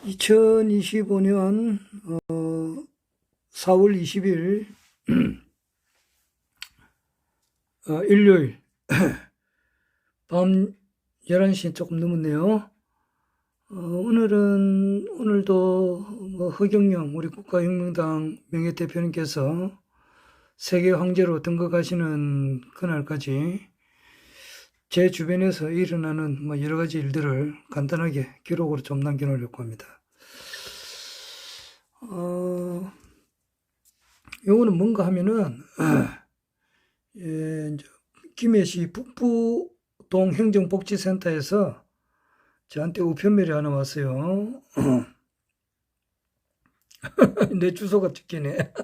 2025년 4월 20일 일요일 밤 11시 조금 넘었네요. 오늘도 허경영 우리 국가혁명당 명예대표님께서 세계 황제로 등극하시는 그날까지 제 주변에서 일어나는 여러 가지 일들을 간단하게 기록으로 좀 남겨놓으려고 합니다. 요거는 뭔가 하면은, 이제 김해시 북부동 행정복지센터에서 저한테 우편물이 하나 왔어요. 내 주소가 찍히네.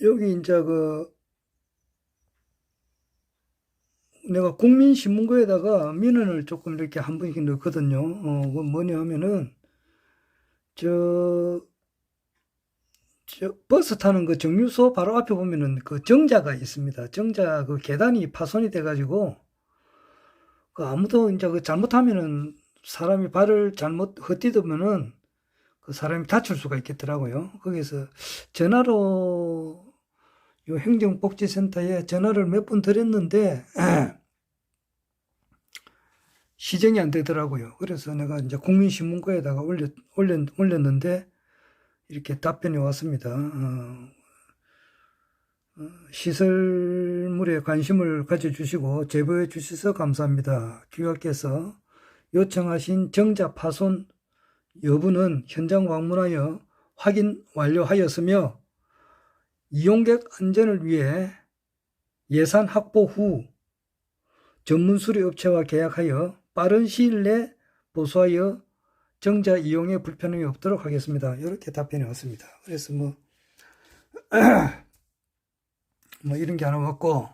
여기 이제 내가 국민신문고에다가 민원을 조금 이렇게 한 번 이렇게 넣거든요. 그 뭐냐 하면은, 저 버스 타는 그 정류소 바로 앞에 보면은 그 정자가 있습니다. 정자 그 계단이 파손이 돼가지고, 아무도 이제 잘못하면은 사람이 발을 잘못 헛디디면은 그 사람이 다칠 수가 있겠더라고요. 거기서 전화로 요 행정복지센터에 전화를 몇 번 드렸는데 시정이 안 되더라고요. 그래서 내가 이제 국민신문고에다가 올렸는데 이렇게 답변이 왔습니다. 시설물에 관심을 가져주시고 제보해 주셔서 감사합니다. 귀하께서 요청하신 정자 파손 여부는 현장 방문하여 확인 완료하였으며 이용객 안전을 위해 예산 확보 후 전문 수리업체와 계약하여 빠른 시일 내 보수하여 정자 이용에 불편함이 없도록 하겠습니다. 이렇게 답변이 왔습니다. 그래서 이런 게 하나 왔고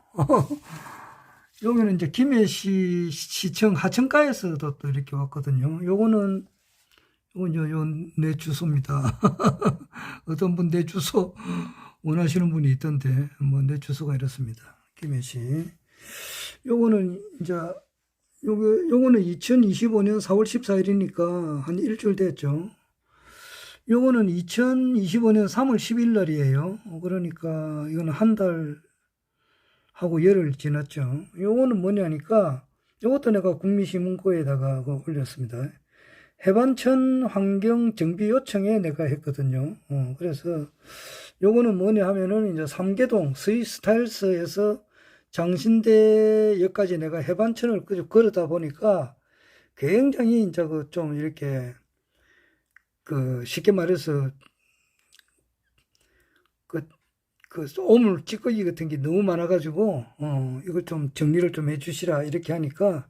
여기는 이제 김해시 시청 하청가에서도 또 이렇게 왔거든요. 요거는 내 주소입니다. 어떤 분 내 주소 원하시는 분이 있던데 내 주소가 이렇습니다. 김해시. 요거는 이제 요거는 2025년 4월 14일이니까 한 일주일 됐죠. 요거는 2025년 3월 10일 날이에요. 그러니까 이거는 한 달 하고 열흘 지났죠. 요거는 뭐냐니까 요것도 내가 국민신문고에다가 올렸습니다. 해반천 환경 정비 요청에 내가 했거든요. 그래서 요거는 뭐냐 하면은 이제 삼계동 스위스타일스에서 장신대역까지 내가 해반천을 걸어다 보니까 굉장히 이제 좀 이렇게 쉽게 말해서 오물 찌꺼기 같은 게 너무 많아가지고 이걸 좀 정리를 좀 해주시라 이렇게 하니까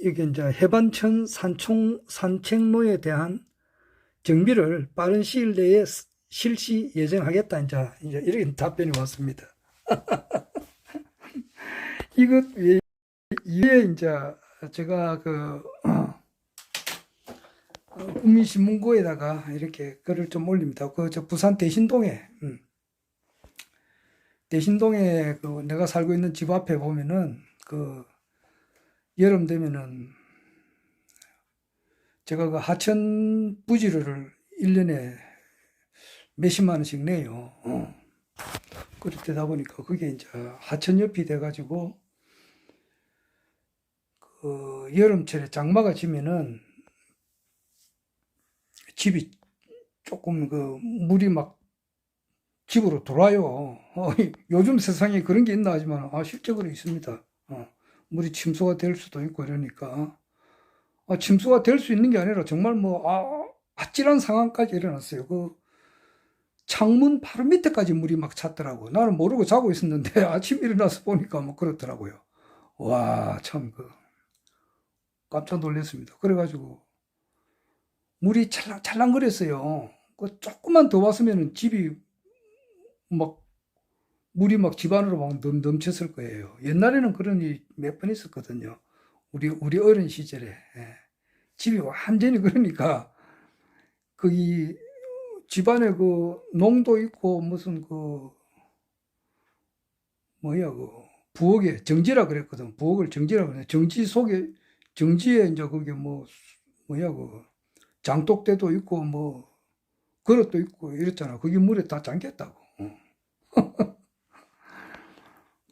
이게 이제 해반천 산책로에 대한 정비를 빠른 시일 내에 실시 예정하겠다. 이제 이렇게 답변이 왔습니다. 이것 위에 이제 제가 국민신문고에다가 이렇게 글을 좀 올립니다. 저 부산 대신동에 내가 살고 있는 집 앞에 보면은 여름 되면은 제가 하천 부지를 1년에 몇십만 원씩 내요. 그렇게 되다 보니까 그게 이제 하천 옆이 돼가지고 여름철에 장마가 지면은 집이 조금 물이 막 집으로 들어와요. 요즘 세상에 그런 게 있나 하지만 실적으로 있습니다. 물이 침수가 될 수도 있고 이러니까 침수가 될 수 있는 게 아니라 정말 아찔한 상황까지 일어났어요. 창문 바로 밑에까지 물이 막 찼더라고. 나는 모르고 자고 있었는데 아침 일어나서 보니까 그렇더라고요. 와, 참 깜짝 놀랐습니다. 그래가지고 물이 찰랑찰랑거렸어요. 조금만 더 왔으면 집이 물이 집 안으로 넘쳤을 거예요. 옛날에는 그런 일이 몇 번 있었거든요. 우리 어린 시절에. 집이 완전히 그러니까 이 집안에 농도 있고 무슨 뭐야, 부엌에 정지라 그랬거든. 부엌을 정지라 그래. 정지 속에, 정지에 이제 그게 뭐야, 장독대도 있고, 그릇도 있고 이랬잖아. 그게 물에 다 잠겼다고.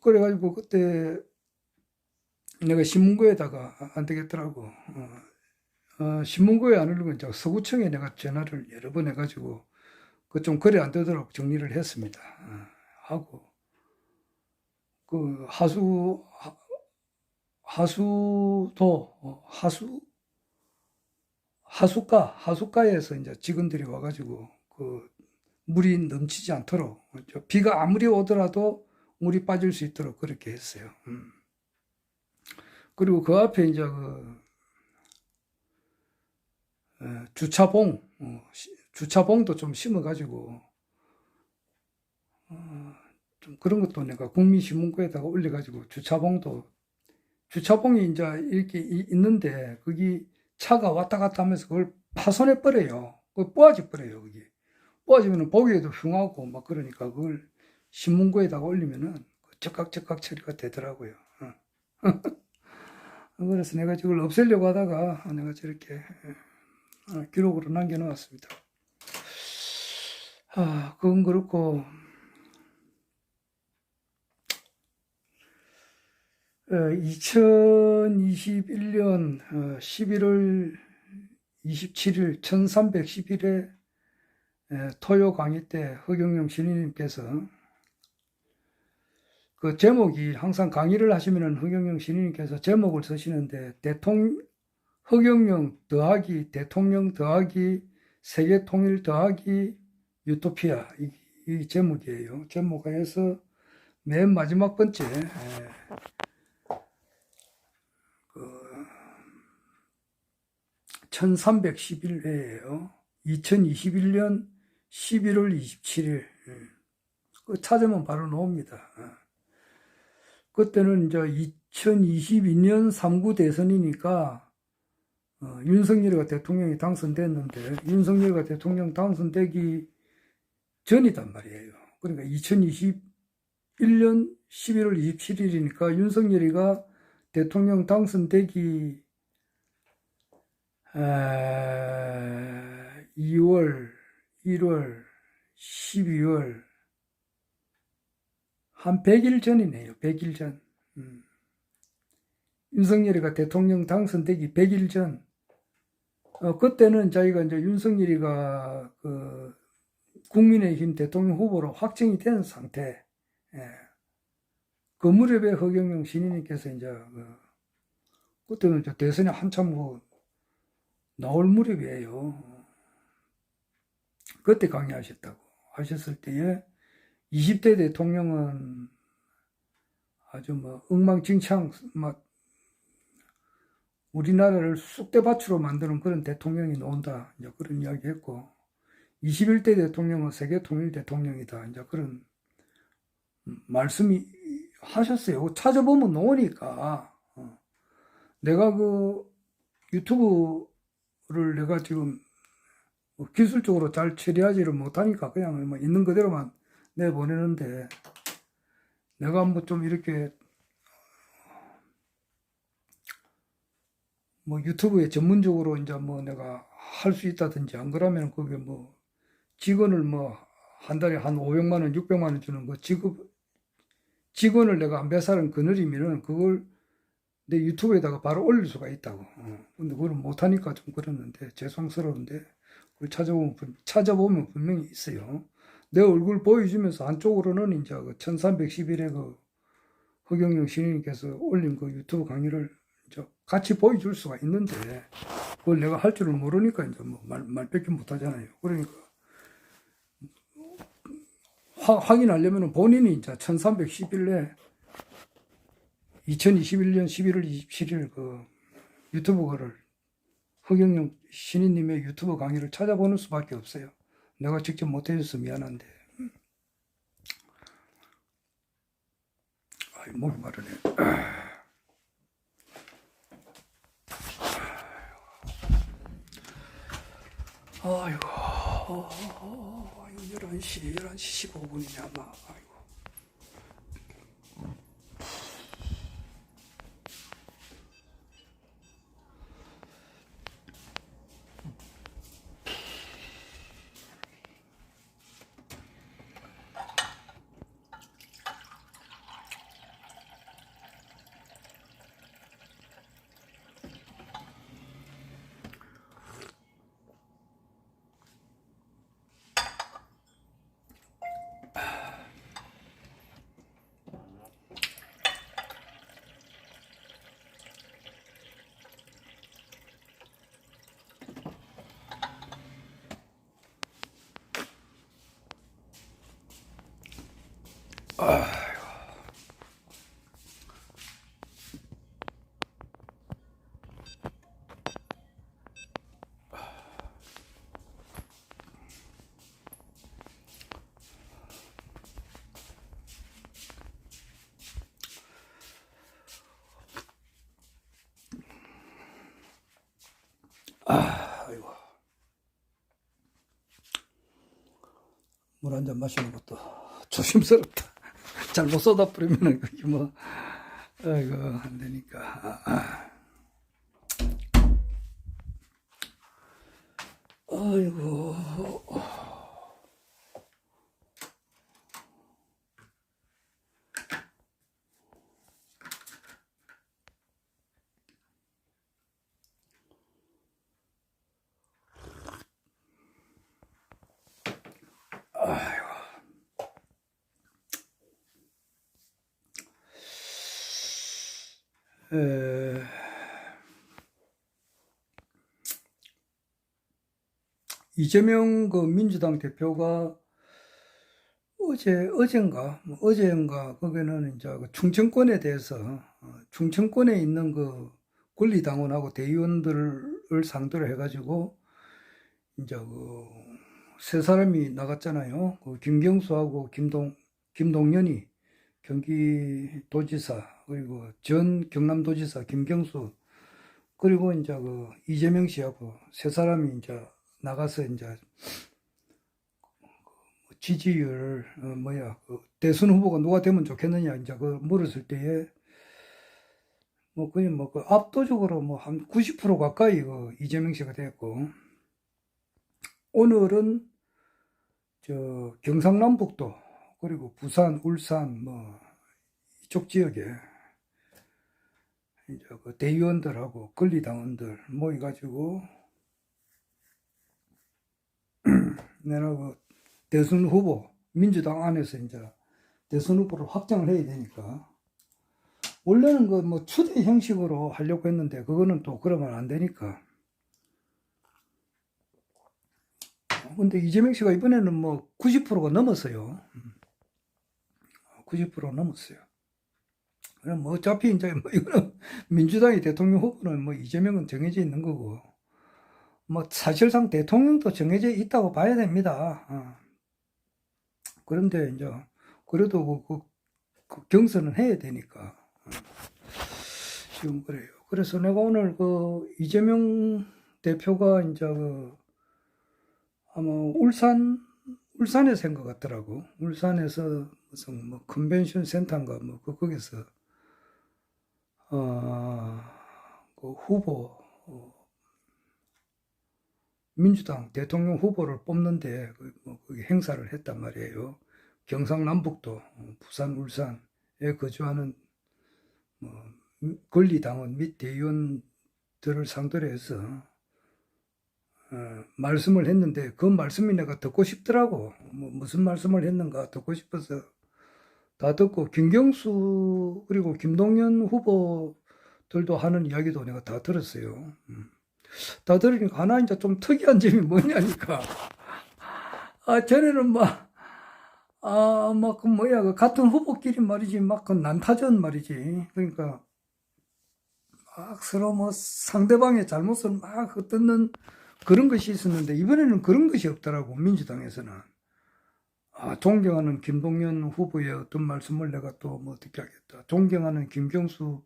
그래가지고 그때 내가 신문고에다가 안 되겠더라고. 신문고에 안 올리고 이제 서구청에 내가 전화를 여러 번 해가지고 그 좀 거래 안 되도록 정리를 했습니다. 하고 그 하수가에서 이제 직원들이 와가지고 그 물이 넘치지 않도록 비가 아무리 오더라도 물이 빠질 수 있도록 그렇게 했어요. 그리고 그 앞에 이제 주차봉도 좀 심어가지고 좀 그런 것도 내가 국민신문고에다가 올려가지고 주차봉이 이제 이렇게 있는데 거기 차가 왔다 갔다 하면서 그걸 파손해 버려요. 그걸 뽑아져 버려요. 거기 뽑아지면 보기에도 흉하고 막 그러니까 그걸 신문고에다가 올리면은 즉각 처리가 되더라고요. 그래서 내가 저걸 없애려고 하다가 내가 저렇게 기록으로 남겨놓았습니다. 그건 그렇고 2021년 11월 27일 1310일에 토요 강의 때 허경영 신인님께서 그 제목이 항상 강의를 하시면은 허경영 신인님께서 제목을 쓰시는데 허경영 더하기 대통령 더하기 세계 통일 더하기 유토피아 이 제목이에요. 제목에서 맨 마지막 번째 1311회예요. 2021년 11월 27일. 그 찾으면 바로 나옵니다. 그때는 이제 2022년 3구 대선이니까 윤석열이가 대통령이 당선됐는데 윤석열이가 대통령 당선되기 전이단 말이에요. 그러니까 2021년 11월 27일이니까 윤석열이가 대통령 당선되기 2월, 1월, 12월 한 100일 전이네요. 100일 전. 윤석열이가 대통령 당선되기 100일 전. 그때는 자기가 이제 윤석열이가 국민의힘 대통령 후보로 확정이 된 상태. 그 무렵에 허경영 신인님께서 이제 그때는 이제 대선에 한참 나올 무렵이에요. 그때 강의하셨다고. 하셨을 때에 20대 대통령은 아주 엉망진창 우리나라를 쑥대밭으로 만드는 그런 대통령이 나온다. 이제 그런 이야기 했고 21대 대통령은 세계 통일 대통령이다. 이제 그런 말씀이 하셨어요. 찾아보면 나오니까. 내가 유튜브를 내가 지금 기술적으로 잘 처리하지를 못하니까 그냥 있는 그대로만 내보내는데 내가 좀 이렇게 유튜브에 전문적으로 이제 내가 할 수 있다든지 안 그러면 그게 직원을 한 달에 한 500만 원, 600만 원 주는 직원을 내가 몇 살은 거느리면은 그걸 내 유튜브에다가 바로 올릴 수가 있다고. 근데 그걸 못하니까 좀 그러는데 죄송스러운데 그걸 찾아보면 분명히 있어요. 내 얼굴 보여주면서 한쪽으로는 이제 1311회 허경영 신인님께서 올린 유튜브 강의를 이제 같이 보여줄 수가 있는데 그걸 내가 할 줄을 모르니까 이제 말밖에 못하잖아요. 그러니까 확인하려면 본인이 이제 1311회 2021년 11월 27일 유튜브를 허경영 신인님의 유튜브 강의를 찾아보는 수밖에 없어요. 내가 직접 못해줘서 미안한데. 목이 마르네. 아이고, 11시 15분이냐, 아이고. 아이고. 물 한 잔 마시는 것도 조심스럽다. 잘못 쏟아 뿌리면은 그게 뭐, 아이고, 안 되니까. 아이고. 에, 이재명 그 민주당 대표가 어젠가, 거기는 이제 그 충청권에 대해서, 충청권에 있는 그 권리당원하고 대의원들을 상대로 해가지고, 이제 그 세 사람이 나갔잖아요. 그 김경수하고 김동연이 경기도지사, 그리고 전 경남도지사 김경수, 그리고 이제 그 이재명 씨하고 세 사람이 이제 나가서 이제 지지율 그 대선 후보가 누가 되면 좋겠느냐 이제 그 물었을 때에 뭐 거의 뭐 그 압도적으로 뭐 한 90% 가까이 그 이재명 씨가 됐고, 오늘은 저 경상남북도 그리고 부산, 울산 뭐 이쪽 지역에 이제 그 대의원들하고 권리당원들 모여가지고 내가 그 대선 후보, 민주당 안에서 이제 대선 후보를 확정을 해야 되니까, 원래는 그 뭐 추대 형식으로 하려고 했는데 그거는 또 그러면 안 되니까. 근데 이재명 씨가 이번에는 뭐 90%가 넘었어요. 90% 넘었어요. 그럼 뭐 어차피 이제 뭐 이거는 민주당이 대통령 후보는 뭐 이재명은 정해져 있는 거고, 뭐 사실상 대통령도 정해져 있다고 봐야 됩니다. 그런데 이제 그래도 그 경선은 해야 되니까 지금 그래요. 그래서 내가 오늘 그 이재명 대표가 이제 그 아마 울산에서 한 것 같더라고. 울산에서 무슨 뭐 컨벤션 센터인가 뭐 거기서 그 후보 민주당 대통령 후보를 뽑는데 뭐 행사를 했단 말이에요. 경상남북도 부산, 울산에 거주하는 뭐 권리당원 및 대의원들을 상대로 해서 말씀을 했는데, 그 말씀이 내가 듣고 싶더라고. 뭐 무슨 말씀을 했는가 듣고 싶어서 다 듣고, 김경수 그리고 김동연 후보들도 하는 이야기도 내가 다 들었어요. 다 들으니까 하나 이제 좀 특이한 점이 뭐냐니까, 전에는 그 뭐야, 그 같은 후보끼리 말이지, 그 난타전 말이지. 그러니까 막 서로 뭐 상대방의 잘못을 막 뜯는 그런 것이 있었는데, 이번에는 그런 것이 없더라고, 민주당에서는. 존경하는 김동연 후보의 어떤 말씀을 내가 또 뭐 어떻게 하겠다. 존경하는 김경수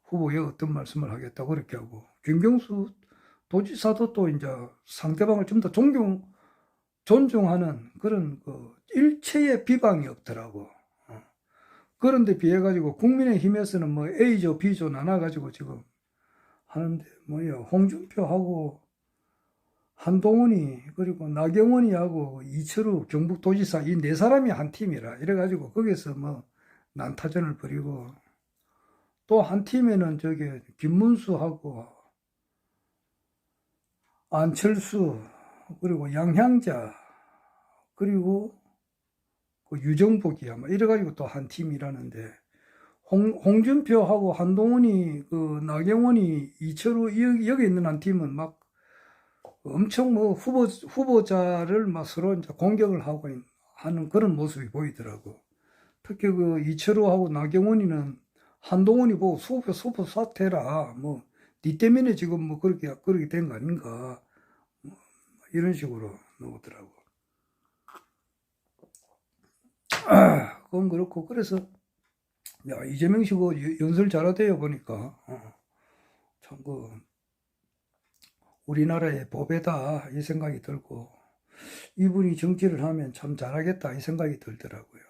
후보의 어떤 말씀을 하겠다. 그렇게 하고. 김경수 도지사도 또 이제 상대방을 좀 더 존중하는 그런 그 일체의 비방이 없더라고. 그런데 비해가지고 국민의힘에서는 뭐 A조, B조 나눠가지고 지금 하는데, 뭐야, 홍준표하고 한동훈이 그리고 나경원이하고 이철우 경북도지사 이 네 사람이 한 팀이라 이래가지고 거기서 뭐 난타전을 벌이고, 또 한 팀에는 저기 김문수하고 안철수 그리고 양향자 그리고 그 유정복이야 뭐 이래가지고 또 한 팀이라는데, 홍준표하고 한동훈이 그 나경원이 이철우 여기 있는 한 팀은 막 엄청 뭐 후보자를 막 서로 이제 공격을 하고 하는 그런 모습이 보이더라고. 특히 그 이철우하고 나경원이는 한동훈이 보고 수포 사퇴라, 뭐 니 때문에 지금 뭐 그렇게 된 거 아닌가, 뭐 이런 식으로 나오더라고. 그건 그렇고, 그래서 야, 이재명 씨고 연설 잘하대요 보니까. 참그 우리나라의 보배다 이 생각이 들고 이분이 정치를 하면 참 잘하겠다 이 생각이 들더라고요.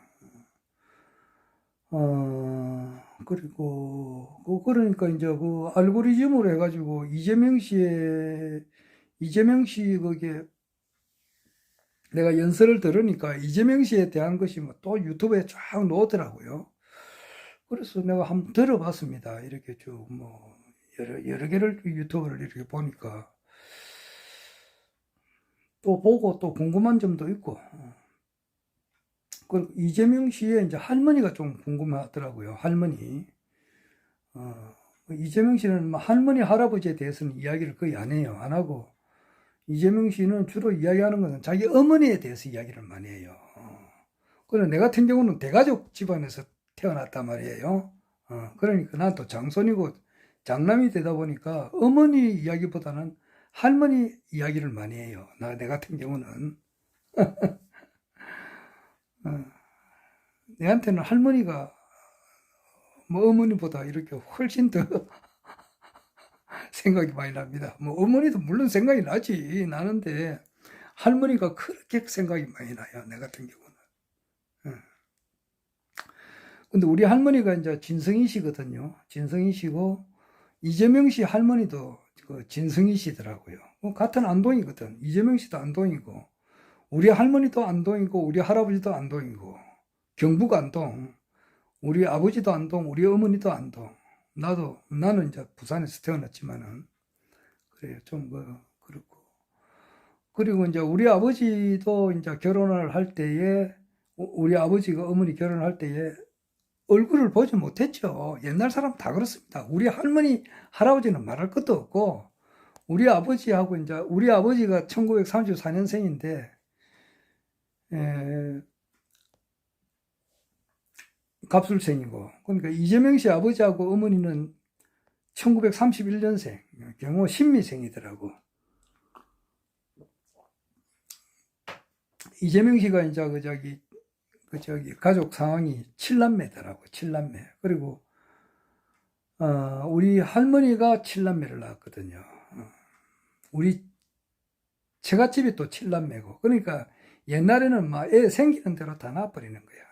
그리고 그러니까 이제 그 알고리즘으로 해가지고 이재명 씨 그게 내가 연설을 들으니까 이재명 씨에 대한 것이 뭐 또 유튜브에 쫙 나오더라고요. 그래서 내가 한번 들어봤습니다. 이렇게 쭉 뭐 여러 개를 유튜브를 이렇게 보니까 또 보고 또 궁금한 점도 있고. 그리고 이재명 씨의 이제 할머니가 좀 궁금하더라고요. 할머니. 이재명 씨는 뭐 할머니, 할아버지에 대해서는 이야기를 거의 안 해요. 안 하고, 이재명 씨는 주로 이야기하는 것은 자기 어머니에 대해서 이야기를 많이 해요. 그래서 내 같은 경우는 대가족 집안에서 태어났단 말이에요. 그러니까 난 또 장손이고 장남이 되다 보니까 어머니 이야기보다는 할머니 이야기를 많이 해요. 내 같은 경우는. 내한테는 할머니가 뭐 어머니보다 이렇게 훨씬 더 생각이 많이 납니다. 뭐 어머니도 물론 생각이 나는데 할머니가 그렇게 생각이 많이 나요. 내 같은 경우는. 근데 우리 할머니가 이제 진성희 씨거든요. 진성희 씨고 이재명 씨 할머니도 그 진성희 씨더라고요. 같은 안동이거든. 이재명 씨도 안동이고 우리 할머니도 안동이고 우리 할아버지도 안동이고 경북 안동, 우리 아버지도 안동, 우리 어머니도 안동. 나는 이제 부산에서 태어났지만은 그래요. 좀 그렇고. 그리고 이제 우리 아버지도 이제 결혼을 할 때에 우리 아버지가 어머니 결혼할 때에 얼굴을 보지 못했죠. 옛날 사람 다 그렇습니다. 우리 할머니, 할아버지는 말할 것도 없고, 우리 아버지하고 이제, 우리 아버지가 1934년생인데, 갑술생이고, 그러니까 이재명 씨 아버지하고 어머니는 1931년생, 경호 신미생이더라고. 이재명 씨가 이제 가족 상황이 7남매더라고, 7남매. 그리고, 우리 할머니가 7남매를 낳았거든요. 우리 처갓집이 또 7남매고. 그러니까 옛날에는 막 애 생기는 대로 다 낳아버리는 거야.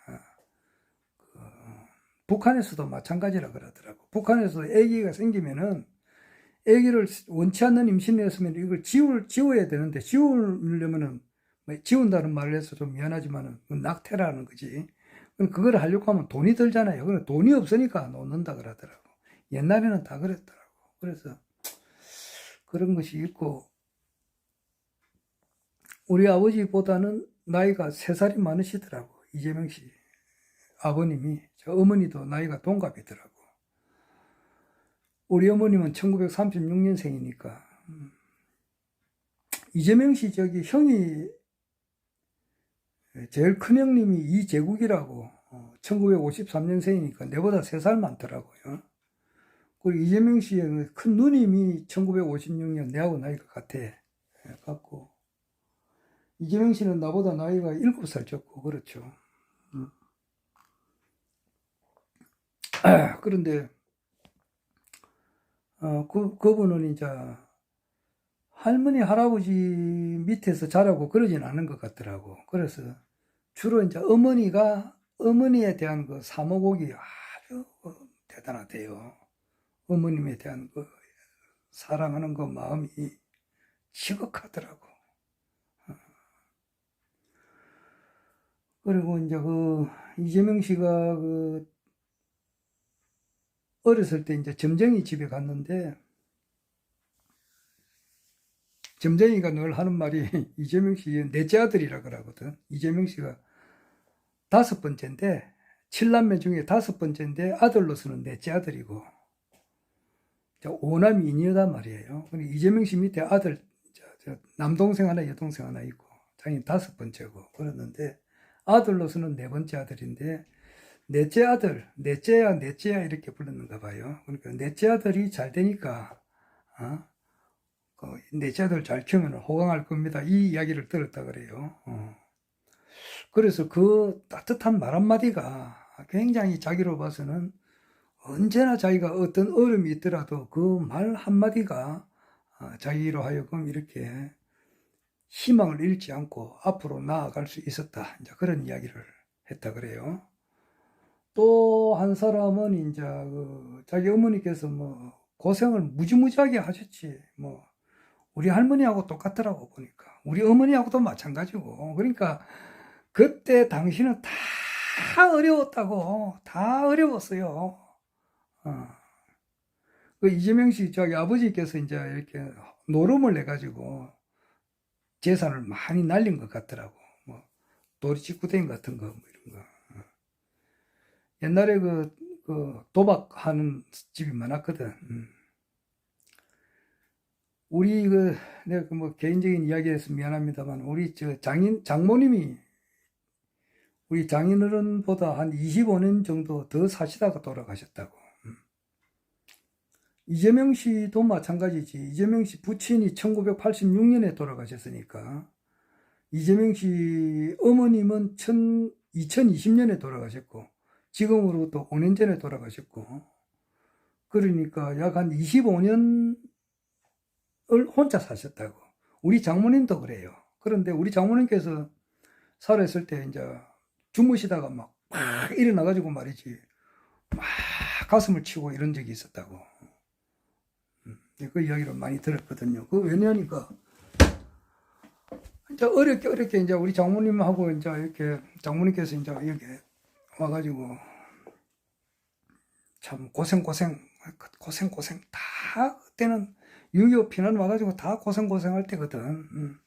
북한에서도 마찬가지라 그러더라고. 북한에서도 아기가 생기면은 아기를 원치 않는 임신을 했으면 이걸 지워야 되는데 지우려면은 지운다는 말을 해서 좀 미안하지만은 낙태라는 거지. 그걸 하려고 하면 돈이 들잖아요. 그럼 돈이 없으니까 놓는다 그러더라고. 옛날에는 다 그랬더라고. 그래서 그런 것이 있고 우리 아버지보다는 나이가 3살이 많으시더라고. 이재명 씨 아버님이. 저 어머니도 나이가 동갑이더라고. 우리 어머님은 1936년생이니까 이재명 씨 형이 제일 큰 형님이 이재국이라고 1953년생이니까 내보다 3살 많더라고요. 그리고 이재명 씨의 큰 누님이 1956년 내하고 나이가 같아. 같고 이재명 씨는 나보다 나이가 7살 적고 그렇죠. 그런데 그분은 이제 할머니 할아버지 밑에서 자라고 그러진 않은 것 같더라고. 그래서 주로 이제 어머니에 대한 그 사모곡이 아주 대단하대요. 어머님에 대한 그 사랑하는 그 마음이 지극하더라고. 그리고 이제 이재명 씨가 어렸을 때 이제 점쟁이 집에 갔는데 점쟁이가 늘 하는 말이 이재명 씨의 넷째 아들이라 그러거든. 이재명 씨가 5번째인데 7남매 중에 5번째인데 아들로서는 넷째 아들이고 5남 2녀단 말이에요. 이재명 씨 밑에 아들 남동생 하나 여동생 하나 있고 자기는 5번째고 그랬는데 아들로서는 4번째 아들인데 넷째 아들, 넷째야 이렇게 불렀는가 봐요. 그러니까 넷째 아들이 잘 되니까 넷째 아들 잘 키우면 호강할 겁니다. 이 이야기를 들었다 그래요. 그래서 그 따뜻한 말 한마디가 굉장히 자기로 봐서는 언제나 자기가 어떤 어려움이 있더라도 그 말 한마디가 자기로 하여금 이렇게 희망을 잃지 않고 앞으로 나아갈 수 있었다. 이제 그런 이야기를 했다 그래요. 또 한 사람은 이제 자기 어머니께서 뭐 고생을 무지무지하게 하셨지. 뭐 우리 할머니하고 똑같더라고 보니까. 우리 어머니하고도 마찬가지고. 그러니까 그때 당신은 다 어려웠다고. 다 어려웠어요. 어. 그 이재명 씨 저기 아버지께서 이제 이렇게 노름을 내가지고 재산을 많이 날린 것 같더라고. 뭐 도리치구대인 같은 거, 뭐 이런 거. 옛날에 그 도박하는 집이 많았거든. 우리 내가 뭐 개인적인 이야기에서 미안합니다만, 우리 장모님이 우리 장인어른보다 한 25년 정도 더 사시다가 돌아가셨다고. 이재명 씨도 마찬가지지. 이재명 씨 부친이 1986년에 돌아가셨으니까, 이재명 씨 어머님은 2020년에 돌아가셨고, 지금으로부터 5년 전에 돌아가셨고, 그러니까 약 한 25년을 혼자 사셨다고. 우리 장모님도 그래요. 그런데 우리 장모님께서 살아있을 때 이제 주무시다가 막 일어나가지고 말이지, 막 가슴을 치고 이런 적이 있었다고. 그 이야기를 많이 들었거든요. 그 왜냐니까, 이제 어렵게 이제 우리 장모님하고 이제 이렇게 장모님께서 이제 여기 와가지고 참 고생 다 그때는 6.25 피난 와가지고 다 고생할 때거든.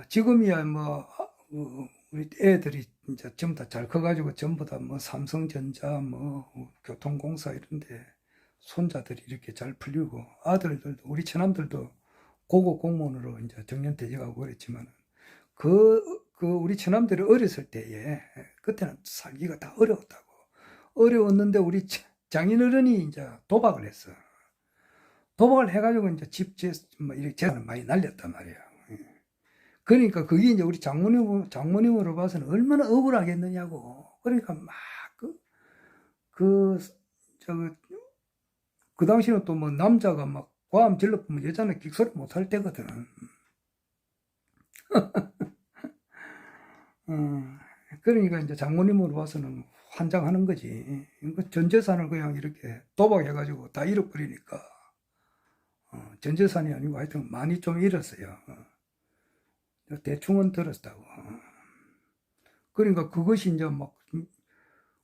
지금이야 뭐 우리 애들이 이제 전부 다 잘 커가지고 전부 다 뭐 삼성전자 뭐 교통공사 이런데 손자들이 이렇게 잘 풀리고 아들들도 우리 처남들도 고급 공무원으로 이제 정년퇴직하고 그랬지만 우리 처남들이 어렸을 때에 그때는 살기가 다 어려웠다고. 어려웠는데 우리 장인어른이 이제 도박을 했어. 도박을 해가지고 이제 뭐 이렇게 재산을 많이 날렸단 말이야. 그러니까 그게 이제 우리 장모님으로 봐서는 얼마나 억울하겠느냐고. 그러니까 막 그 당시는 또 뭐 남자가 막 과음 질러보면 여자는 끽소리 못할 때거든. 그러니까 이제 장모님으로 봐서는 환장하는 거지. 전 재산을 그냥 이렇게 도박해가지고 다 잃어버리니까. 전 재산이 아니고 하여튼 많이 좀 잃었어요. 대충은 들었다고. 그러니까 그것이 이제 막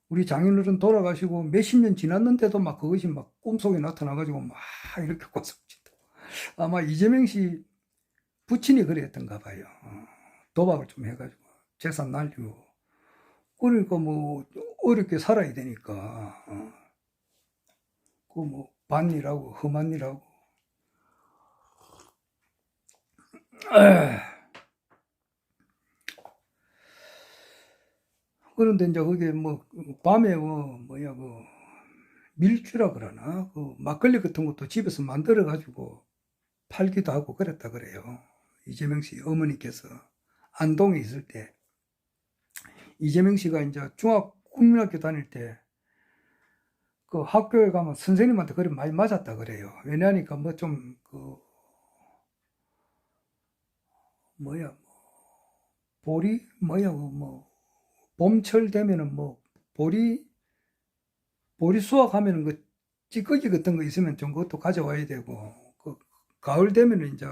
우리 장인어른 돌아가시고 몇십 년 지났는데도 막 그것이 막 꿈속에 나타나가지고 막 이렇게 고생진다. 아마 이재명 씨 부친이 그랬던가 봐요. 도박을 좀 해가지고 재산 날리고. 그러니까 뭐 어렵게 살아야 되니까 그 뭐 반일하고 험한 일하고. 그런데 이제 그게 뭐 밤에 뭐야 밀주라 그러나 그 막걸리 같은 것도 집에서 만들어 가지고 팔기도 하고 그랬다 그래요. 이재명 씨 어머니께서 안동에 있을 때 이재명 씨가 이제 국민학교 다닐 때 그 학교에 가면 선생님한테 그래 많이 맞았다 그래요. 왜냐하니까 뭐 좀 보리 뭐 봄철 되면은 뭐 보리 수확하면은 그 찌꺼기 같은 거 있으면 좀 그것도 가져와야 되고, 그 가을 되면은 이제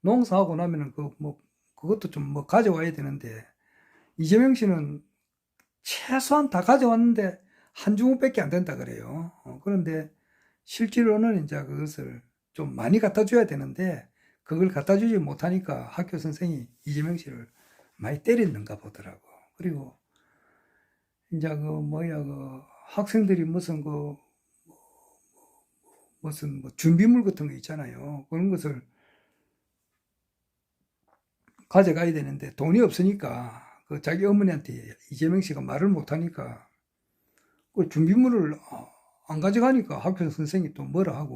농사하고 나면은 그것도 좀 뭐 가져와야 되는데, 이재명 씨는 최소한 다 가져왔는데 한 주먹밖에 안 된다 그래요. 그런데 실제로는 이제 그것을 좀 많이 갖다 줘야 되는데 그걸 갖다 주지 못하니까 학교 선생이 이재명 씨를 많이 때렸는가 보더라고. 그리고 이제 학생들이 무슨 뭐 준비물 같은 거 있잖아요. 그런 것을 가져가야 되는데 돈이 없으니까 그 자기 어머니한테 이재명 씨가 말을 못하니까 그 준비물을 안 가져가니까 학교 선생이 또 뭐라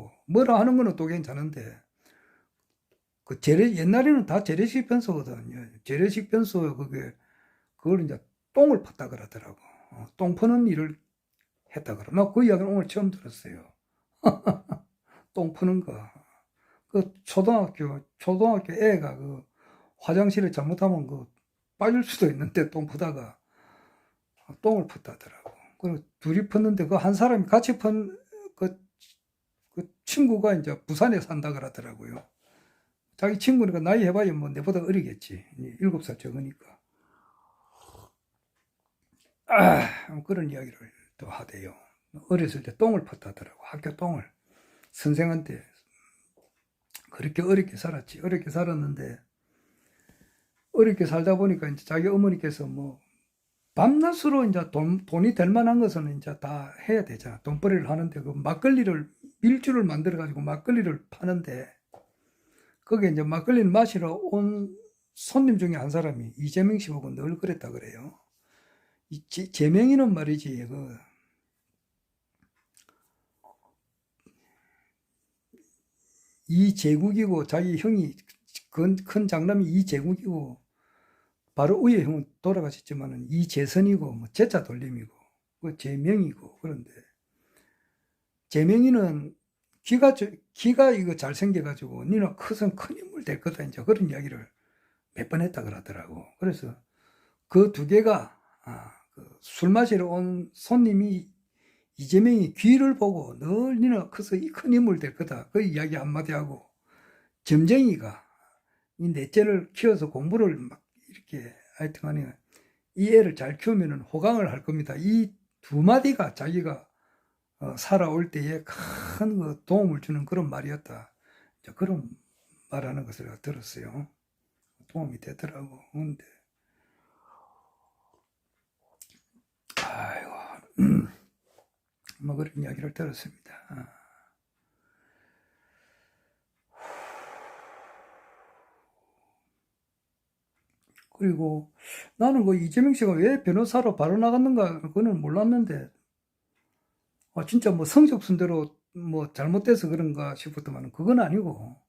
하는 거는 또 괜찮은데 옛날에는 다 재래식 변소거든요. 재래식 변소 그걸 이제 똥을 팠다 그러더라고. 똥 푸는 일을 했다 그러. 나 그 이야기를 오늘 처음 들었어요. 똥 푸는 거. 그 초등학교 애가 그 화장실에 잘못하면 그 빠질 수도 있는데 똥 푸다가 똥을 폈다더라고. 그리고 둘이 폈는데 그 한 사람이 같이 그 친구가 이제 부산에 산다 그러더라고요. 자기 친구니까 나이 해봐야 뭐 내보다 어리겠지. 7살 적으니까. 그런 이야기를 또 하대요. 어렸을 때 똥을 폈다더라고. 학교 똥을. 선생한테. 그렇게 어렵게 살았지. 어렵게 살았는데, 어렵게 살다 보니까 이제 자기 어머니께서 뭐, 밤낮으로 이제 돈이 될 만한 것은 이제 다 해야 되잖아. 돈벌이를 하는데, 그 밀주를 만들어가지고 막걸리를 파는데, 거기에 이제 막걸리를 마시러 온 손님 중에 한 사람이 이재명 씨 보고 늘 그랬다 그래요. 재명이는 말이지, 이제국이고, 자기 형이, 큰 장남이 이제국이고, 바로 위에 형은 돌아가셨지만은 이재선이고, 뭐, 제자 돌림이고, 그 재명이고, 그런데, 재명이는 기가 이거 잘생겨가지고, 니는 커서 큰 인물 될 거다, 이제 그런 이야기를 몇 번 했다 그러더라고. 그래서 그 두 개가, 술 마시러 온 손님이 이재명이 귀를 보고 늘 니는 커서 이 큰 인물 될 거다. 그 이야기 한마디 하고, 점쟁이가 이 넷째를 키워서 공부를 막 이렇게 하여튼간에 이 애를 잘 키우면 호강을 할 겁니다. 이 두 마디가 자기가 살아올 때에 큰 도움을 주는 그런 말이었다. 그런 말하는 것을 들었어요. 도움이 되더라고. 근데 아이고 뭐 그런 이야기를 들었습니다. 그리고 나는 그 이재명 씨가 왜 변호사로 바로 나갔는가 그거는 몰랐는데 진짜 뭐 성적 순대로 뭐 잘못돼서 그런가 싶었더만 그건 아니고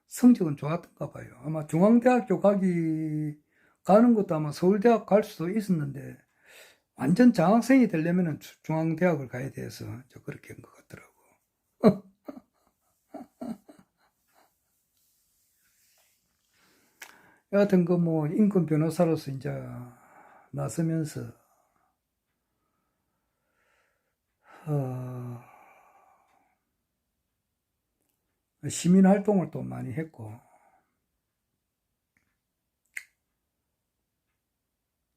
성적은 좋았던가 봐요. 아마 중앙대학교 가는 것도 아마 서울대학 갈 수도 있었는데 완전 장학생이 되려면 중앙대학을 가야 돼서 그렇게 한 것 같더라고. 여하튼 그 뭐 인권 변호사로서 이제 나서면서 시민 활동을 또 많이 했고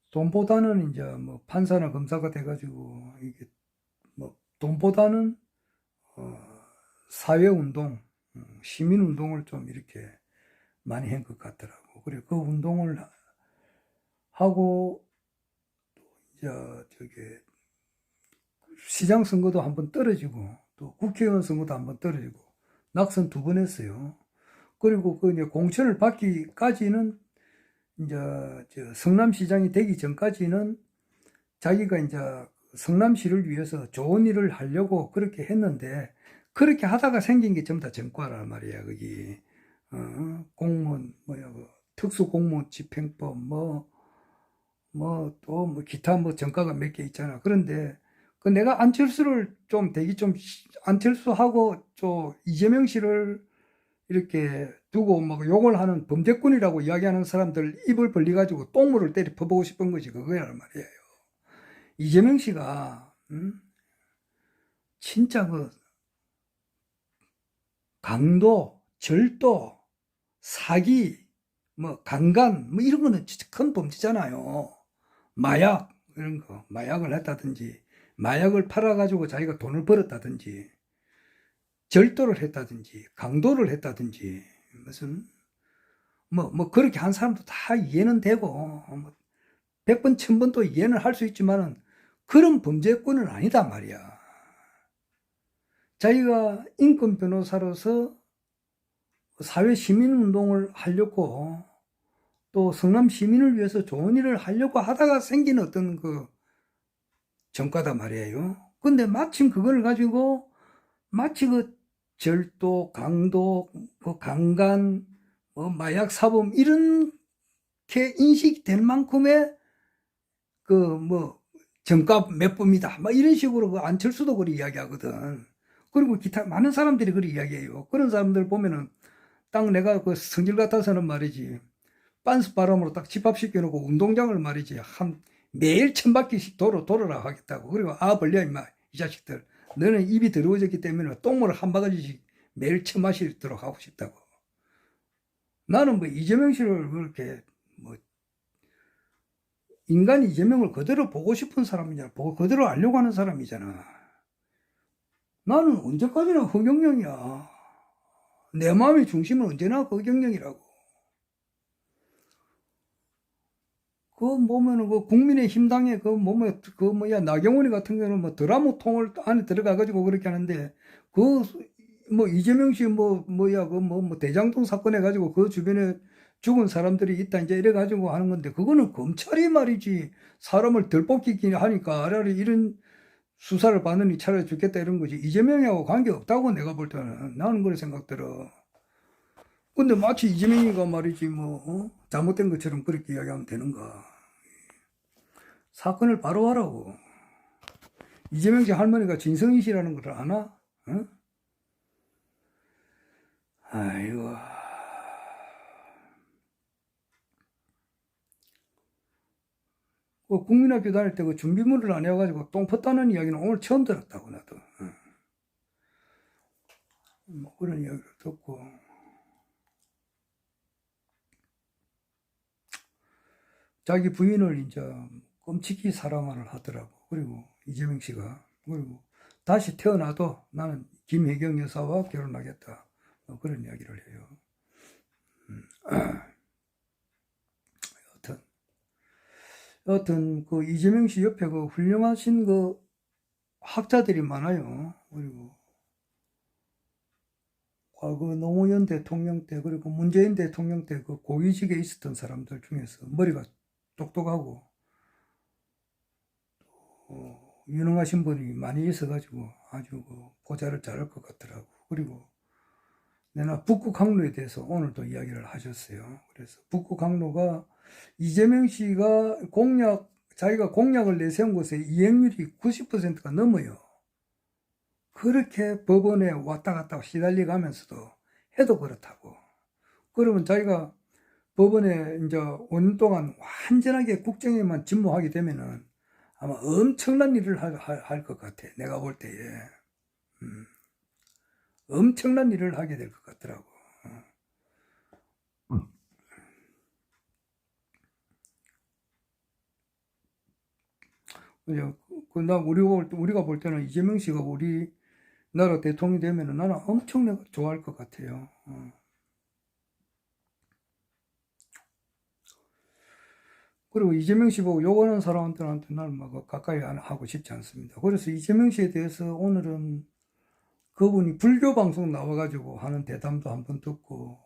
돈보다는 이제 뭐 판사나 검사가 돼가지고 이게 뭐 돈보다는 사회운동, 시민운동을 좀 이렇게 많이 한 것 같더라고. 그래 그 운동을 하고 이제 저게 시장 선거도 한번 떨어지고 또 국회의원 선거도 한번 떨어지고 낙선 2번 했어요. 그리고 그 이제 공천을 받기까지는 이제 성남시장이 되기 전까지는 자기가 이제 성남시를 위해서 좋은 일을 하려고 그렇게 했는데 그렇게 하다가 생긴 게 전부 다 전과란 말이야. 거기 공무원 특수공무원 집행법 또 뭐 기타 뭐 전과가 몇 개 있잖아. 그런데 그 내가 안철수를 안철수하고 이재명 씨를 이렇게 두고 막 욕을 하는 범죄꾼이라고 이야기하는 사람들 입을 벌려가지고 똥물을 때려 퍼보고 싶은 거지. 그거란 말이에요. 이재명 씨가, 진짜 강도, 절도, 사기, 강간, 이런 거는 진짜 큰 범죄잖아요. 마약, 이런 거. 마약을 했다든지, 마약을 팔아가지고 자기가 돈을 벌었다든지, 절도를 했다든지, 강도를 했다든지, 무슨, 그렇게 한 사람도 다 이해는 되고, 100번, 1000번도 이해는 할 수 있지만은, 그런 범죄꾼은 아니다 말이야. 자기가 인권 변호사로서 사회 시민운동을 하려고 또 성남 시민을 위해서 좋은 일을 하려고 하다가 생긴 어떤 전과다 말이에요. 근데 마침 그걸 가지고 마치 절도, 강도, 강간, 마약 사범 이렇게 인식될 만큼의 전과 몇 범이다. 이런 식으로 안철수도 그렇게 이야기하거든. 그리고 기타 많은 사람들이 그렇게 이야기해요. 그런 사람들 보면은 딱 내가 그 성질 같아서는 말이지, 빤스 바람으로 딱 집합시켜놓고 운동장을 말이지, 매일 1000바퀴씩 돌아라 하겠다고. 그리고 벌려, 임마, 이 자식들. 너는 입이 더러워졌기 때문에 똥물을 한 바가지씩 매일 처마시도록 하고 싶다고. 나는 뭐 이재명 씨를 그렇게 뭐 인간 이재명을 그대로 보고 싶은 사람이잖아. 그대로 알려고 하는 사람이잖아. 나는 언제까지나 허경영이야. 내 마음의 중심은 언제나 허경영이라고. 그 보면은 그 국민의힘당에 나경원이 같은 경우는 뭐 드라마 통을 안에 들어가가지고 그렇게 하는데, 뭐 이재명 씨 대장동 사건 해가지고 그 주변에 죽은 사람들이 있다 이제 이래가지고 하는 건데, 그거는 검찰이 말이지 사람을 덜 뽑기긴 하니까 아라리 이런 수사를 받느니 차라리 죽겠다 이런 거지. 이재명하고 관계없다고 내가 볼 때는. 나는 그런 생각 들어. 근데 마치 이재명이가 말이지 잘못된 것처럼 그렇게 이야기하면 되는가. 사건을 바로 하라고. 이재명 씨 할머니가 진성희 씨라는 걸 아나? 어? 아이고. 그 국민학교 다닐 때 그 준비물을 안 해가지고 똥 폈다는 이야기는 오늘 처음 들었다고, 나도. 뭐 그런 이야기를 듣고. 자기 부인을 이제 끔찍히 사랑을 하더라고. 그리고 이재명 씨가. 그리고 다시 태어나도 나는 김혜경 여사와 결혼하겠다. 그런 이야기를 해요. 여튼 그 이재명 씨 옆에 그 훌륭하신 그 학자들이 많아요. 그리고 과거 노무현 대통령 때, 그리고 문재인 대통령 때 그 고위직에 있었던 사람들 중에서 머리가 똑똑하고 유능하신 분이 많이 있어가지고 아주 그 보좌를 잘할 것 같더라고. 그리고 내가 북극 항로에 대해서 오늘도 이야기를 하셨어요. 그래서 북극 항로가 이재명 씨가 자기가 공약을 내세운 곳에 이행률이 90%가 넘어요. 그렇게 법원에 왔다 갔다 시달려 가면서도 해도 그렇다고. 그러면 자기가 법원에 이제 5년 동안 완전하게 국정에만 집무하게 되면은 아마 엄청난 일을 할 것 같아. 내가 볼 때에. 엄청난 일을 하게 될 것 같더라고. 우리가 볼 때는 이재명 씨가 우리나라 대통령이 되면은 나는 엄청 좋아할 것 같아요. 그리고 이재명 씨 보고 욕하는 사람들한테 나는 막 가까이 하고 싶지 않습니다. 그래서 이재명 씨에 대해서 오늘은 그분이 불교 방송 나와가지고 하는 대담도 한번 듣고,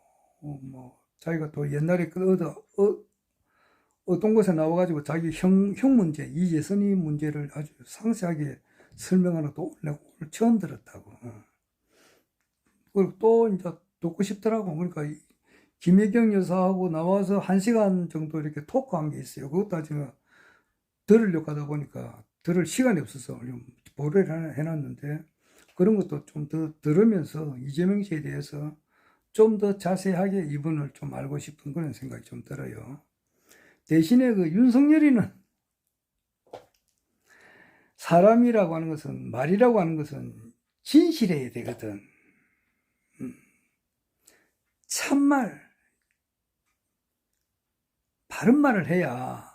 자기가 또 옛날에 어떤 곳에 나와가지고 자기 형 문제, 이재선이 문제를 아주 상세하게 설명하는 것도 오늘 처음 들었다고. 그리고 또 이제 듣고 싶더라고. 그러니까 김혜경 여사하고 나와서 1시간 정도 이렇게 토크한 게 있어요. 그것도 아직 들으려고 하다 보니까 들을 시간이 없어서 보류를 해놨는데, 그런 것도 좀 더 들으면서 이재명 씨에 대해서 좀 더 자세하게 이분을 좀 알고 싶은 그런 생각이 좀 들어요. 대신에 그 윤석열이는 사람이라고 하는 것은, 말이라고 하는 것은 진실해야 되거든. 참말, 바른 말을 해야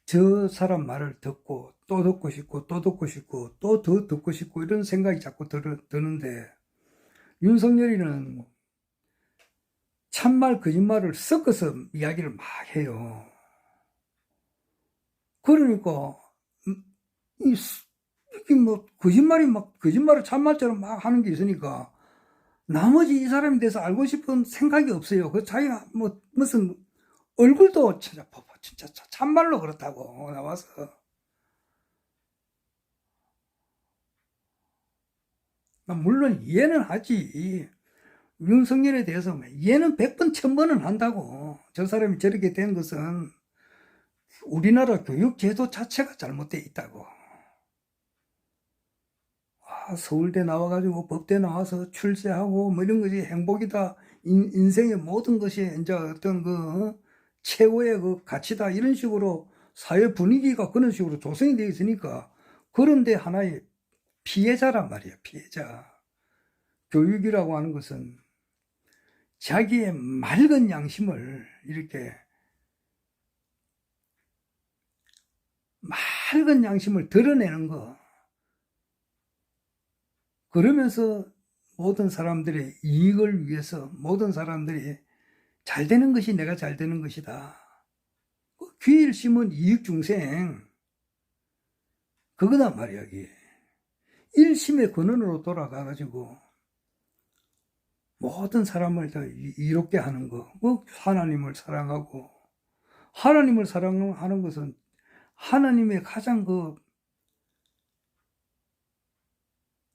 저 사람 말을 듣고 또 듣고 싶고 또 듣고 싶고 또 더 듣고 싶고 이런 생각이 자꾸 드는데, 윤석열이는 참말 거짓말을 섞어서 이야기를 막 해요. 그러니까 이게 뭐 거짓말을 참말처럼 막 하는 게 있으니까 나머지 이 사람에 대해서 알고 싶은 생각이 없어요. 그 자기가 무슨 얼굴도 진짜 참말로 그렇다고 나와서. 물론 이해는 하지. 윤석열에 대해서 이해는 100번 1000번은 한다고. 저 사람이 저렇게 된 것은 우리나라 교육제도 자체가 잘못되어 있다고. 서울대 나와가지고 법대 나와서 출세하고 뭐 이런 것이 행복이다 인생의 모든 것이 이제 어떤 최고의 가치다 이런 식으로 사회 분위기가 그런 식으로 조성이 되어 있으니까 그런데 하나의 피해자란 말이야, 피해자. 교육이라고 하는 것은 자기의 맑은 양심을 이렇게 맑은 양심을 드러내는 거. 그러면서 모든 사람들의 이익을 위해서 모든 사람들이 잘 되는 것이 내가 잘 되는 것이다. 귀일 심은 이익중생. 그거단 말이야, 이게. 일심의 근원으로 돌아가가지고 모든 사람을 다 이롭게 하는 거. 하나님을 사랑하고, 하나님을 사랑하는 것은 하나님의 가장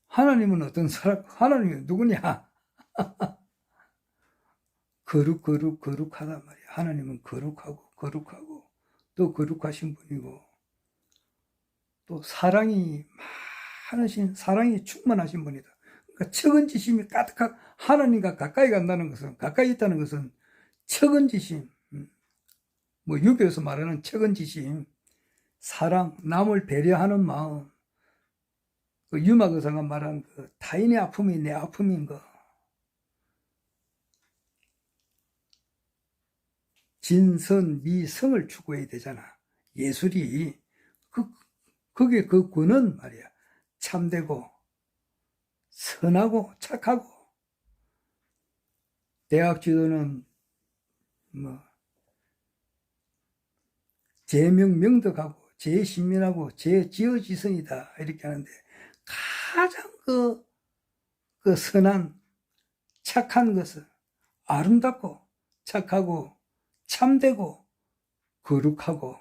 하나님은 어떤 사람, 하나님이 누구냐? 거룩하단 말이야. 하나님은 거룩하고, 또 거룩하신 분이고, 또 사랑이 많으신, 사랑이 충만하신 분이다. 그러니까 척은지심이 가득한, 하나님과 가까이 간다는 것은, 가까이 있다는 것은 척은지심, 유교에서 말하는 척은지심, 사랑, 남을 배려하는 마음, 유막 의사가 말한 타인의 아픔이 내 아픔인 거. 진선, 미성을 추구해야 되잖아. 예술이. 그게 그 근원 말이야. 참되고, 선하고, 착하고. 대학 지도는, 제명명덕하고, 제신민하고, 제지어지선이다. 이렇게 하는데, 가장 선한, 착한 것은 아름답고, 착하고, 참되고, 거룩하고,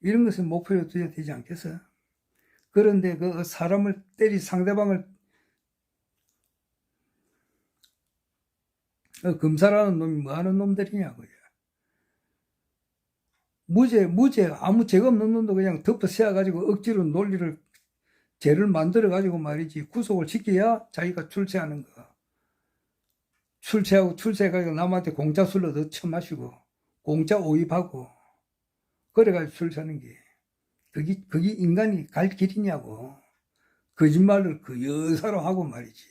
이런 것을 목표로 두어야 되지 않겠어? 그런데 사람을 상대방을 검사라는 놈이 뭐 하는 놈들이냐고요. 무죄, 아무 죄가 없는 놈도 그냥 덮어 세워가지고 억지로 논리를, 죄를 만들어가지고 말이지, 구속을 시켜야 자기가 출세하는 거. 출세해가지고 남한테 공짜 술로 더 처마시고, 공짜 오입하고, 그래가지고 출세하는 게, 그게 인간이 갈 길이냐고. 거짓말을 여사로 하고 말이지.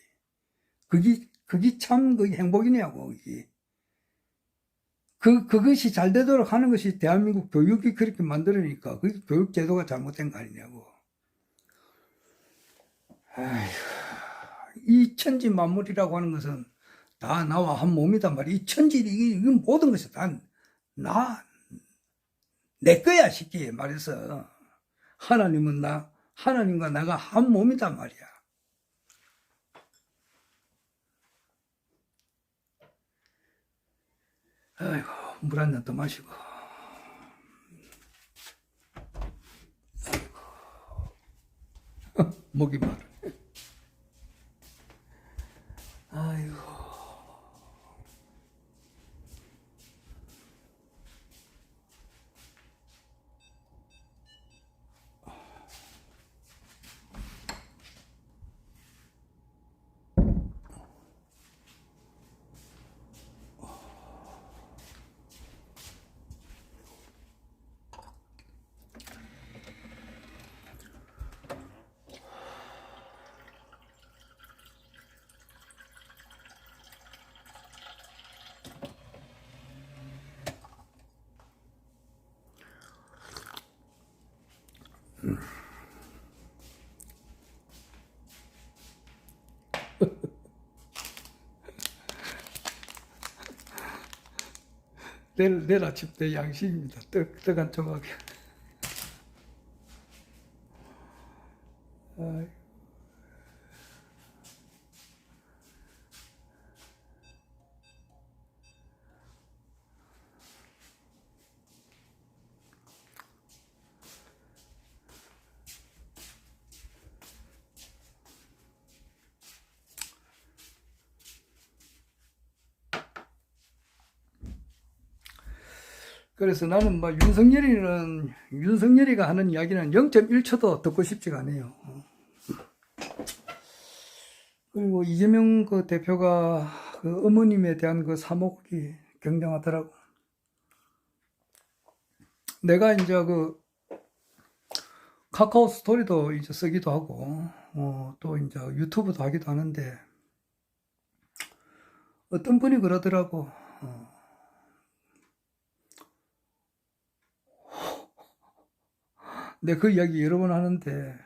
그게 참 행복이냐고, 그게. 그것이 잘 되도록 하는 것이 대한민국 교육이 그렇게 만들어니까, 그게 교육 제도가 잘못된 거 아니냐고. 아휴, 이 천지 만물이라고 하는 것은 다 나와 한 몸이단 말이야. 이 천지, 이 모든 것이 다 내 거야, 쉽게 말해서. 하나님과 나가 한 몸이단 말이야. 아이고, 물 한 잔 더 마시고. 아이고. 목이 마르. 아이고. 내일 아침 때 양식입니다. 떡 한 조각. 그래서 나는 윤석열이가 하는 이야기는 0.1초도 듣고 싶지가 않아요. 그리고 이재명 대표가 그 어머님에 대한 그 사목이 굉장하더라고. 내가 이제 그 카카오 스토리도 이제 쓰기도 하고, 또 이제 유튜브도 하기도 하는데, 어떤 분이 그러더라고. 내가 그 이야기 여러 번 하는데,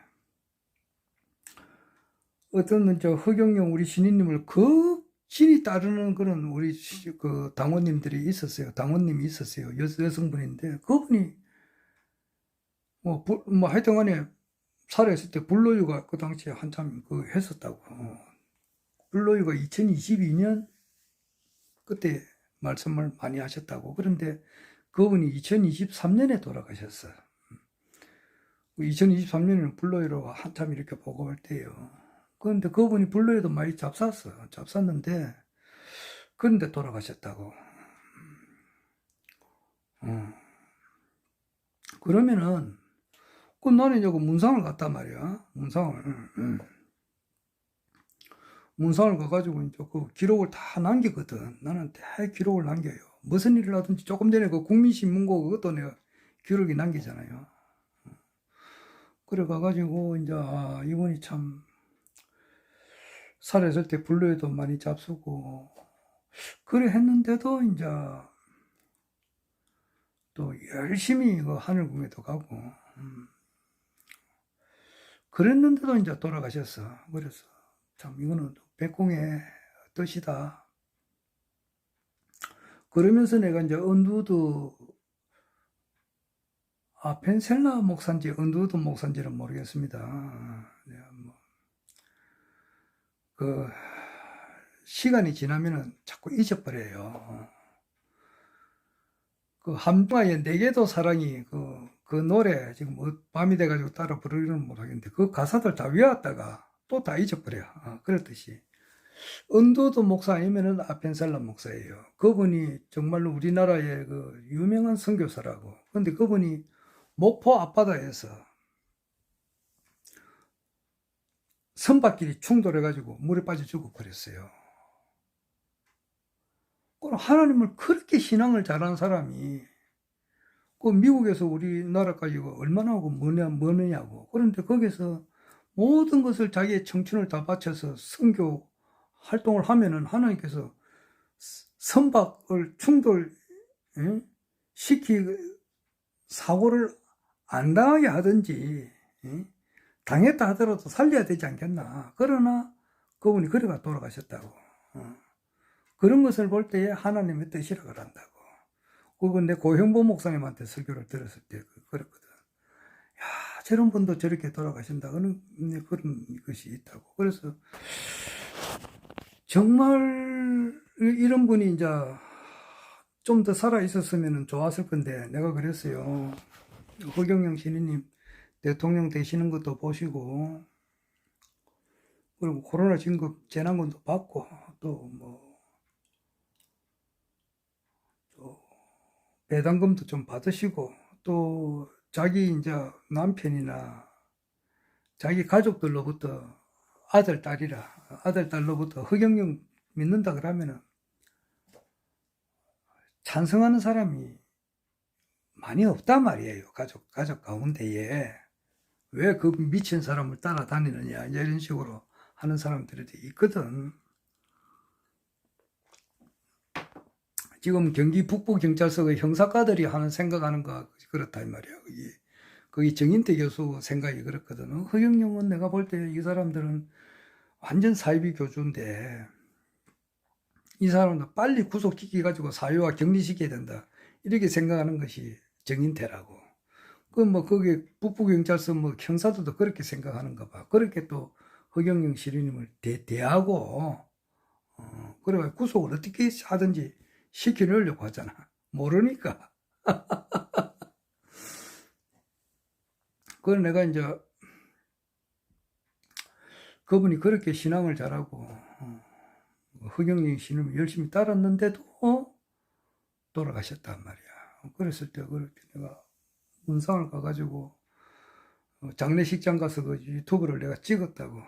어떤 저 허경영 우리 신인님을 극진히 따르는 그런 우리 그 당원님들이 있었어요. 당원님이 있었어요. 여성분인데, 그분이 뭐 하여튼 간에 살아있을 때 불로유가 그 당시에 한참 그 했었다고. 불로유가 2022년 그때 말씀을 많이 하셨다고. 그런데 그분이 2023년에 돌아가셨어요. 2023년에는 불로유로 한참 이렇게 보고할 때예요. 그런데 그분이 불로유도 많이 잡쌌는데, 그런데 돌아가셨다고. 그러면은, 그 나는 이제 그 문상을 갔단 말이야. 문상을 가가지고 이제 그 기록을 다 남기거든. 나는 다 기록을 남겨요. 무슨 일을 하든지 조금 전에 그 국민신문고 그것도 내가 기록이 남기잖아요. 그래 가가지고 이제 이분이 참 살아있을 때 불로에도 많이 잡수고 그래 했는데도 이제 또 열심히 그 하늘궁에도 가고 그랬는데도 이제 돌아가셨어. 그래서 참 이거는 백공의 뜻이다. 그러면서 내가 이제 언두드 펜셀라 목사인지 언두드 목사인지는 모르겠습니다. 그 시간이 지나면은 자꾸 잊어버려요. 그 한동안에 내게도 사랑이 그 노래 지금 밤이 돼가지고 따라 부르기는 못하겠는데 그 가사들 다 외웠다가 또 다 잊어버려. 그렇듯이 언두드 목사 아니면은 아펜살라 목사예요. 그분이 정말로 우리나라의 그 유명한 선교사라고. 그런데 그분이 목포 앞바다에서 선박길이 충돌해가지고 물에 빠져 죽고 그랬어요. 그럼 하나님을 그렇게 신앙을 잘하는 사람이 그 미국에서 우리나라까지 얼마나 하고 머느냐고. 그런데 거기서 모든 것을 자기의 청춘을 다 바쳐서 선교 활동을 하면은 하나님께서 선박을 충돌 시키 사고를 안 당하게 하든지 당했다 하더라도 살려야 되지 않겠나. 그러나 그분이 그래가 돌아가셨다고. 그런 것을 볼 때에 하나님의 뜻이라 그런다고. 그건 내 고형보 목사님한테 설교를 들었을 때 그랬거든. 야, 저런 분도 저렇게 돌아가신다. 그런 것이 있다고. 그래서 정말 이런 분이 이제 좀 더 살아 있었으면 좋았을 건데 내가 그랬어요. 허경영 신인님 대통령 되시는 것도 보시고 그리고 코로나 진급 재난금도 받고 또 배당금도 좀 받으시고 또 자기 이제 남편이나 자기 가족들로부터 아들 딸로부터 허경영 믿는다 그러면은 찬성하는 사람이 많이 없단 말이에요. 가족 가운데에. 왜 그 미친 사람을 따라다니느냐 이런 식으로 하는 사람들이 있거든. 지금 경기 북부경찰서의 형사과들이 생각하는 거 그렇다 이 말이야. 거기 정인태 교수 생각이 그렇거든. 허경영은 내가 볼 때 이 사람들은 완전 사이비 교주인데 이 사람은 빨리 구속시켜가지고 사유화 격리시켜야 된다. 이렇게 생각하는 것이 정인태라고. 거기 북부경찰서 형사들도 그렇게 생각하는가 봐. 그렇게 또 허경영 시인님을 대하고, 그래 구속을 어떻게 하든지 시켜놓으려고 하잖아. 모르니까. 그걸 내가 이제, 그분이 그렇게 신앙을 잘하고, 허경영 시인님을 열심히 따랐는데도 돌아가셨단 말이야. 그랬을 때 그렇게 내가 문상을 가가지고 장례식장 가서 그 유튜브를 내가 찍었다고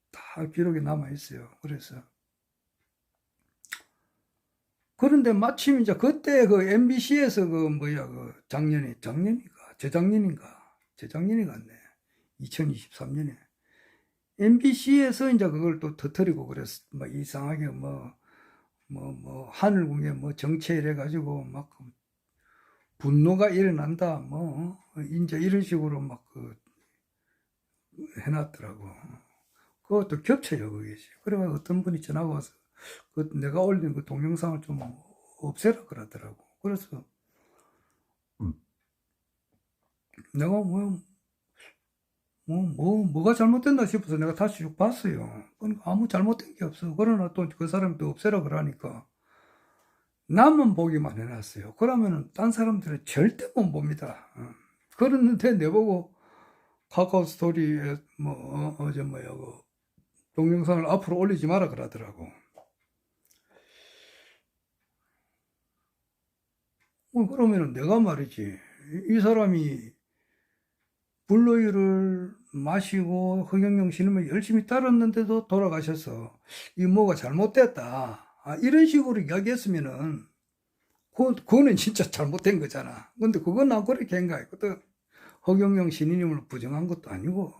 다 기록이 남아 있어요. 그래서 그런데 마침 이제 그때 그 MBC에서 그 뭐야 그 재작년이 같네. 2023년에 MBC에서 이제 그걸 또 터뜨리고 그랬어. 막 이상하게 하늘궁에 뭐 정체 이래가지고 막 분노가 일어난다. 뭐 이제 이런 식으로 막 그 해놨더라고. 그것도 겹쳐요, 그게. 그래가 어떤 분이 전화가 와서 그 내가 올린 그 동영상을 좀 없애라 그러더라고. 그래서 내가 뭐가 잘못됐나 싶어서 내가 다시 쭉 봤어요. 그러니까 아무 잘못된 게 없어. 그러나 또 그 사람도 없애라 그러니까 나만 보기만 해놨어요. 그러면은 딴 사람들은 절대 못 봅니다. 그랬는데 내보고 카카오 스토리에 어제 그 동영상을 앞으로 올리지 마라 그러더라고. 그러면은 내가 말이지. 이 사람이 불로이를 마시고 허경영 신음을 열심히 따랐는데도 돌아가셔서 이 뭐가 잘못됐다. 이런 식으로 이야기했으면은 그거는 진짜 잘못된 거잖아. 근데 그건 난 그렇게 한 거야. 그것도 허경영 신임을 부정한 것도 아니고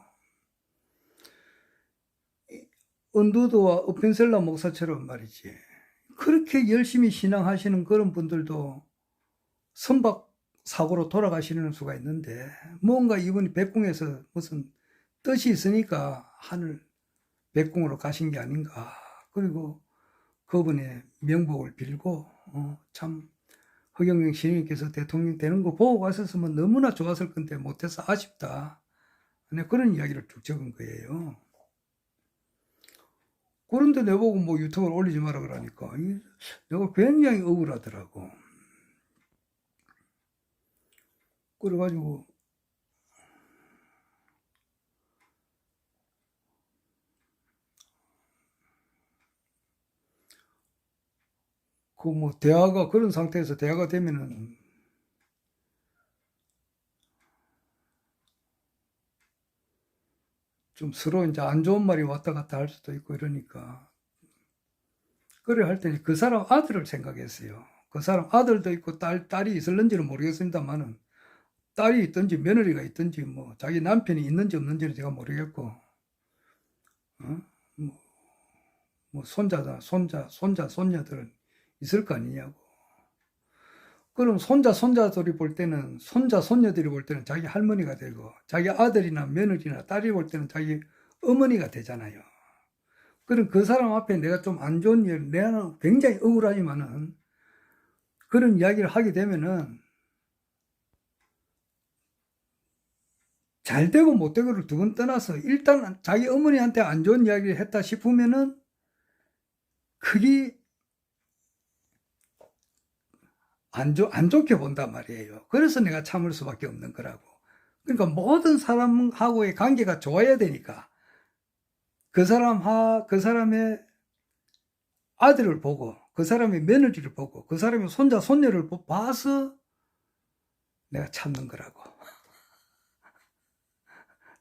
언두도와 오펜셀라 목사처럼 말이지. 그렇게 열심히 신앙하시는 그런 분들도 선박 사고로 돌아가시는 수가 있는데 뭔가 이분이 백궁에서 무슨 뜻이 있으니까 하늘 백궁으로 가신 게 아닌가. 그리고 그분의 명복을 빌고 참 허경영 신임께서 대통령 되는 거 보고 갔었으면 너무나 좋았을 건데 못해서 아쉽다. 그런 이야기를 쭉 적은 거예요. 그런데 내보고 뭐 유튜브를 올리지 마라 그러니까 내가 굉장히 억울하더라고. 그래가지고 그 뭐 대화가 그런 상태에서 대화가 되면은 좀 서로 이제 안 좋은 말이 왔다 갔다 할 수도 있고 이러니까 그래 할 때는 그 사람 아들을 생각했어요. 그 사람 아들도 있고 딸이 있을는지는 모르겠습니다만은 딸이 있든지 며느리가 있든지 뭐 자기 남편이 있는지 없는지는 제가 모르겠고 뭐 손녀들은 있을 거 아니냐고. 그럼 손자들이 볼 때는 손녀들이 볼 때는 자기 할머니가 되고 자기 아들이나 며느리나 딸이 볼 때는 자기 어머니가 되잖아요. 그럼 그 사람 앞에 내가 좀 안 좋은 일, 내가 굉장히 억울하지만은 그런 이야기를 하게 되면은 잘 되고 못 되고를 두 번 떠나서 일단 자기 어머니한테 안 좋은 이야기를 했다 싶으면은 그게 안 좋게 본단 말이에요. 그래서 내가 참을 수밖에 없는 거라고. 그러니까 모든 사람하고의 관계가 좋아야 되니까 그 사람의 아들을 보고 그 사람의 며느리를 보고 그 사람의 손자 손녀를 봐서 내가 참는 거라고.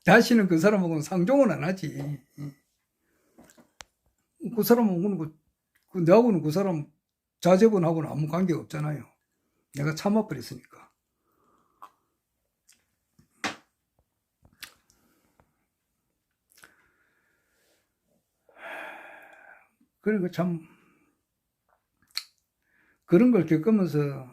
자신은 그 사람하고는 상종은 안 하지. 그 사람하고는 내하고는 그 사람 자제분하고는 아무 관계가 없잖아요. 내가 참아버렸으니까. 그리고 참 그런 걸 겪으면서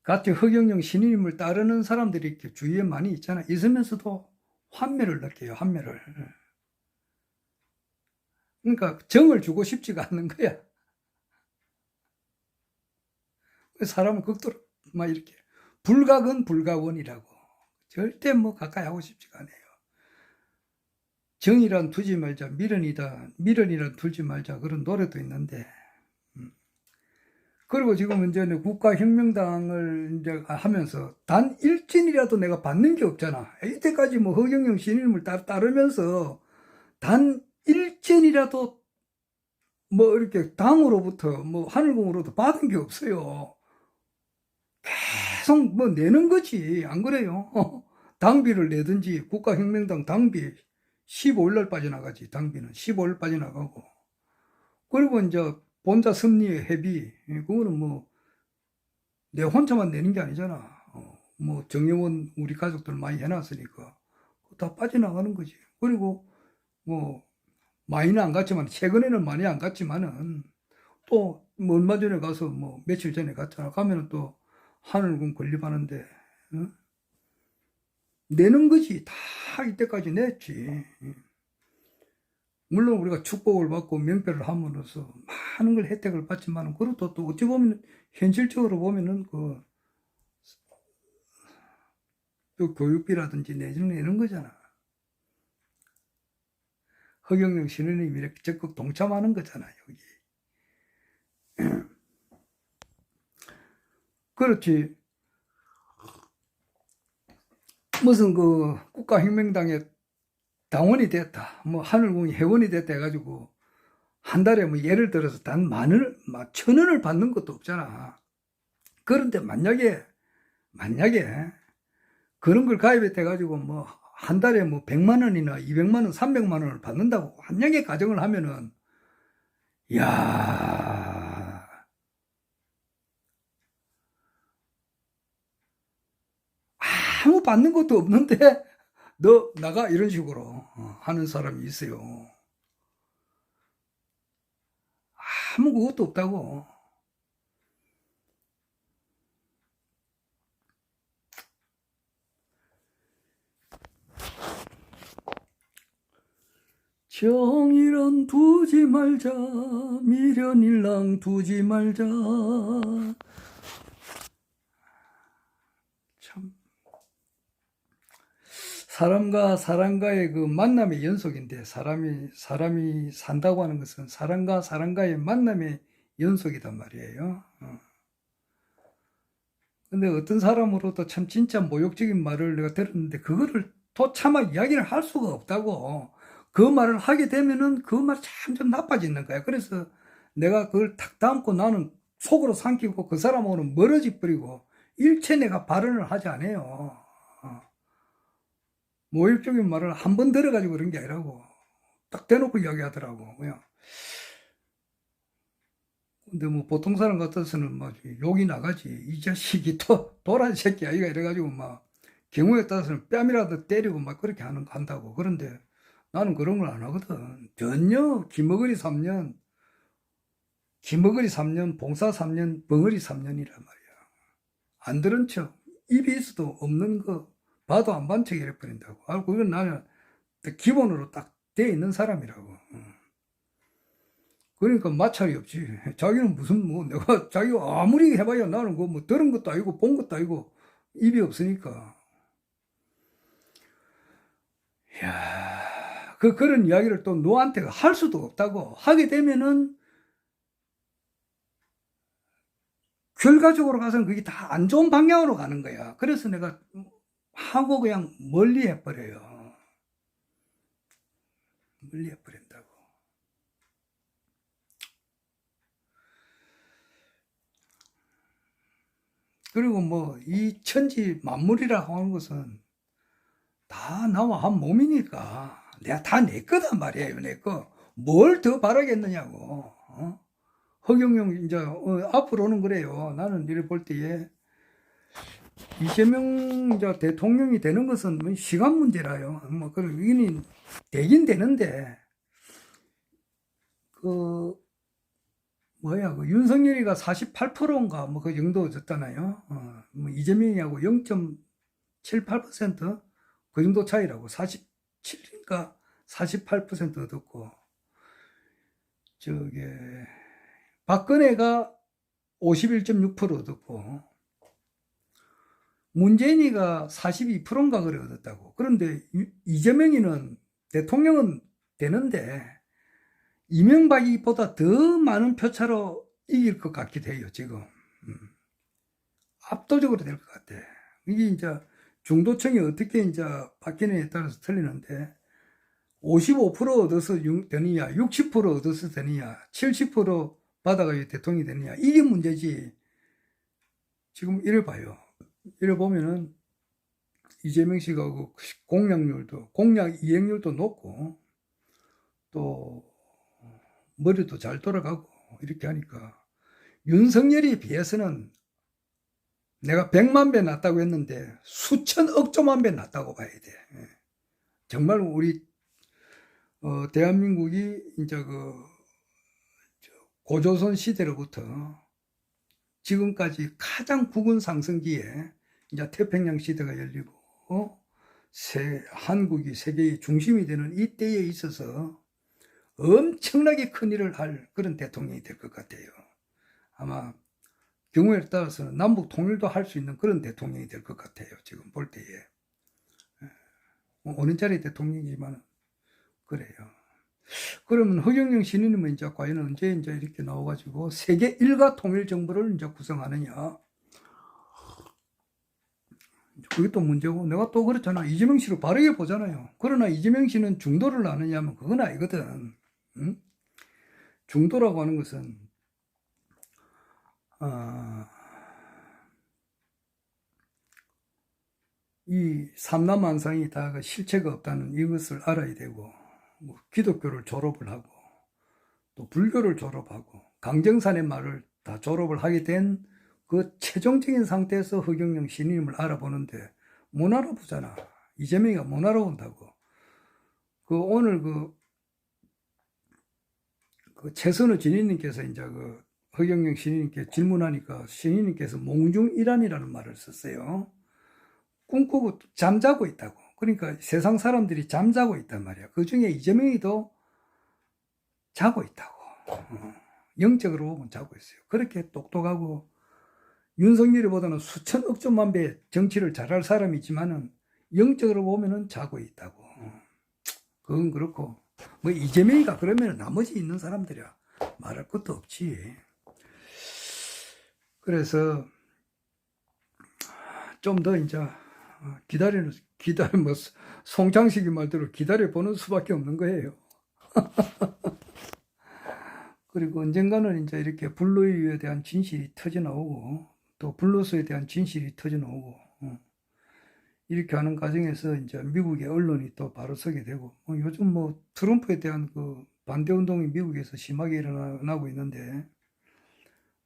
같이 허경영 신임을 따르는 사람들이 이렇게 주위에 많이 있잖아. 있으면서도 환멸을 느껴요. 환멸을. 그러니까 정을 주고 싶지가 않는 거야. 사람은 극도로 막 이렇게 불가근 불가원이라고 절대 뭐 가까이 하고 싶지가 않아요. 정이란 두지 말자, 미련이란 둘지 말자 그런 노래도 있는데 그리고 지금 이제 국가혁명당을 이제 하면서 단 일진이라도 내가 받는 게 없잖아. 이때까지 뭐 허경영 신임을 따르면서 단 일진이라도 뭐 이렇게 당으로부터 뭐 하늘궁으로도 받은 게 없어요. 계속 뭐 내는 거지. 안 그래요? 당비를 내든지 국가혁명당 당비 15일 날 빠져나가지. 당비는 15일 빠져나가고. 그리고 이제 본자 섭리의 회비, 그거는 뭐 내 혼자만 내는 게 아니잖아. 뭐 정영원 우리 가족들 많이 해놨으니까 다 빠져나가는 거지. 그리고 뭐 많이는 안 갔지만, 최근에는 많이 안 갔지만은 또 뭐 얼마 전에 가서, 뭐 며칠 전에 갔잖아. 가면은 또 하늘군 건립하는데 내는 거지. 다 이때까지 냈지. 물론 우리가 축복을 받고 명패를 함으로써 많은 걸 혜택을 받지만, 그것도 또 어찌 보면 현실적으로 보면은 또 교육비라든지 내는 거잖아. 허경영 신우님이 이렇게 적극 동참하는 거잖아, 여기. 그렇지. 무슨 국가혁명당의 당원이 됐다, 뭐 하늘궁이 회원이 됐다 해가지고 한 달에 뭐 예를 들어서 단 10,000원을 받는 것도 없잖아. 그런데 만약에 그런 걸 가입해 가지고 뭐 한 달에 뭐 100만 원이나 200만 원, 300만 원을 받는다고 만약에 가정을 하면은, 야, 아무 받는 것도 없는데 너 나가, 이런 식으로 하는 사람이 있어요. 아무것도 없다고. 정일은 두지 말자, 미련일랑 두지 말자. 참, 사람과 사람과의 그 만남의 연속인데, 사람이 산다고 하는 것은 사람과 사람과의 만남의 연속이단 말이에요. 근데 어떤 사람으로도 참 진짜 모욕적인 말을 내가 들었는데, 그거를 또 차마 이야기를 할 수가 없다고. 그 말을 하게 되면은 그 말이 참 좀 나빠지는 거야. 그래서 내가 그걸 탁 담고 나는 속으로 삼키고 그 사람하고는 멀어져 버리고 일체 내가 발언을 하지 않아요. 모욕적인 말을 한 번 들어가지고 그런 게 아니라고. 딱 대놓고 이야기하더라고. 그냥. 근데 뭐 보통 사람 같아서는 막 욕이 나가지. 이 자식이 또 도란 새끼야 이가, 이래가지고 막 경우에 따라서는 뺨이라도 때리고 막 그렇게 한다고. 그런데 나는 그런 걸 안 하거든. 전혀. 기머거리 3년, 봉사 3년, 벙어리 3년이란 말이야. 안 들은 척, 입이 있어도 없는 거 봐도 안 반 척 이래버린다고. 아, 그건 나는 기본으로 딱 돼 있는 사람이라고. 그러니까 마찰이 없지. 자기는 무슨 뭐 내가 자기가 아무리 해봐야 나는 뭐 들은 것도 아니고 본 것도 아니고 입이 없으니까. 이야, 그런 이야기를 또 너한테 할 수도 없다고. 하게 되면은 결과적으로 가서는 그게 다 안 좋은 방향으로 가는 거야. 그래서 내가 하고 그냥 멀리 해버려요. 멀리 해버린다고. 그리고 뭐 이 천지 만물이라고 하는 것은 다 나와 한 몸이니까 내가 다 내 거단 말이에요. 내 거. 뭘 더 바라겠느냐고. 허경영 이제 앞으로는 그래요. 나는 이를 볼 때에 이재명 이제 대통령이 되는 것은 뭐 시간 문제라요. 뭐 그런 의견이 되긴 되는데, 그 윤석열이가 48%인가 뭐 그 정도 졌잖아요. 뭐 이재명이하고 0.78%? 그 정도 차이라고. 47인가 48% 얻었고, 저게 박근혜가 51.6% 얻었고, 문재인이가 42%인가 그래 얻었다고. 그런데 이재명이는 대통령은 되는데 이명박이보다 더 많은 표차로 이길 것 같기도 해요, 지금. 압도적으로 될 것 같아. 이게 이제 중도층이 어떻게 이제 바뀌느냐에 따라서 틀리는데, 55% 얻어서 되느냐, 60% 얻어서 되느냐, 70% 받아가지고 대통령이 되느냐, 이게 문제지. 지금 이래 봐요. 이래 보면은 이재명 씨가 그 공약 이행률도 높고, 또 머리도 잘 돌아가고, 이렇게 하니까 윤석열에 비해서는 내가 100만 배 낫다고 했는데 수천억 조만 배 낫다고 봐야 돼. 정말 우리 대한민국이 이제 그 고조선 시대로부터 지금까지 가장 국운 상승기에 이제 태평양 시대가 열리고 한국이 세계의 중심이 되는 이때에 있어서 엄청나게 큰 일을 할 그런 대통령이 될 것 같아요. 아마 경우에 따라서는 남북 통일도 할 수 있는 그런 대통령이 될 것 같아요. 지금 볼 때에. 어느 자리 대통령이지만 그래요. 그러면 허경영 신인님은 이제 과연 언제 이제 이렇게 나와가지고 세계 일가 통일 정부를 이제 구성하느냐. 그게 또 문제고, 내가 또 그렇잖아. 이재명 씨를 바르게 보잖아요. 그러나 이재명 씨는 중도를 아느냐 하면 그건 아니거든. 응? 중도라고 하는 것은, 이 삼남한상이 다 실체가 없다는 이것을 알아야 되고, 뭐 기독교를 졸업을 하고, 또 불교를 졸업하고, 강정산의 말을 다 졸업을 하게 된 그 최종적인 상태에서 허경영 신임을 알아보는데 못 알아보잖아. 이재명이가 못 알아본다고. 오늘 최선우 진인님께서 이제 허경영 신임님께 질문하니까 신임님께서 몽중일환이라는 말을 썼어요. 꿈꾸고 잠자고 있다고. 그러니까 세상 사람들이 잠자고 있단 말이야. 그 중에 이재명이도 자고 있다고. 영적으로 보면 자고 있어요. 그렇게 똑똑하고 윤석열이보다는 수천억 조만 배 정치를 잘할 사람이지만은 영적으로 보면은 자고 있다고. 그건 그렇고 뭐 이재명이가 그러면 나머지 있는 사람들이야 말할 것도 없지. 그래서 좀 더 이제 뭐 송창식이 말대로 기다려 보는 수밖에 없는 거예요. 그리고 언젠가는 이제 이렇게 불로이에 대한 진실이 터져나오고 또 불로소에 대한 진실이 터져나오고 이렇게 하는 과정에서 이제 미국의 언론이 또 바로 서게 되고 요즘 뭐 트럼프에 대한 그 반대 운동이 미국에서 심하게 일어나고 있는데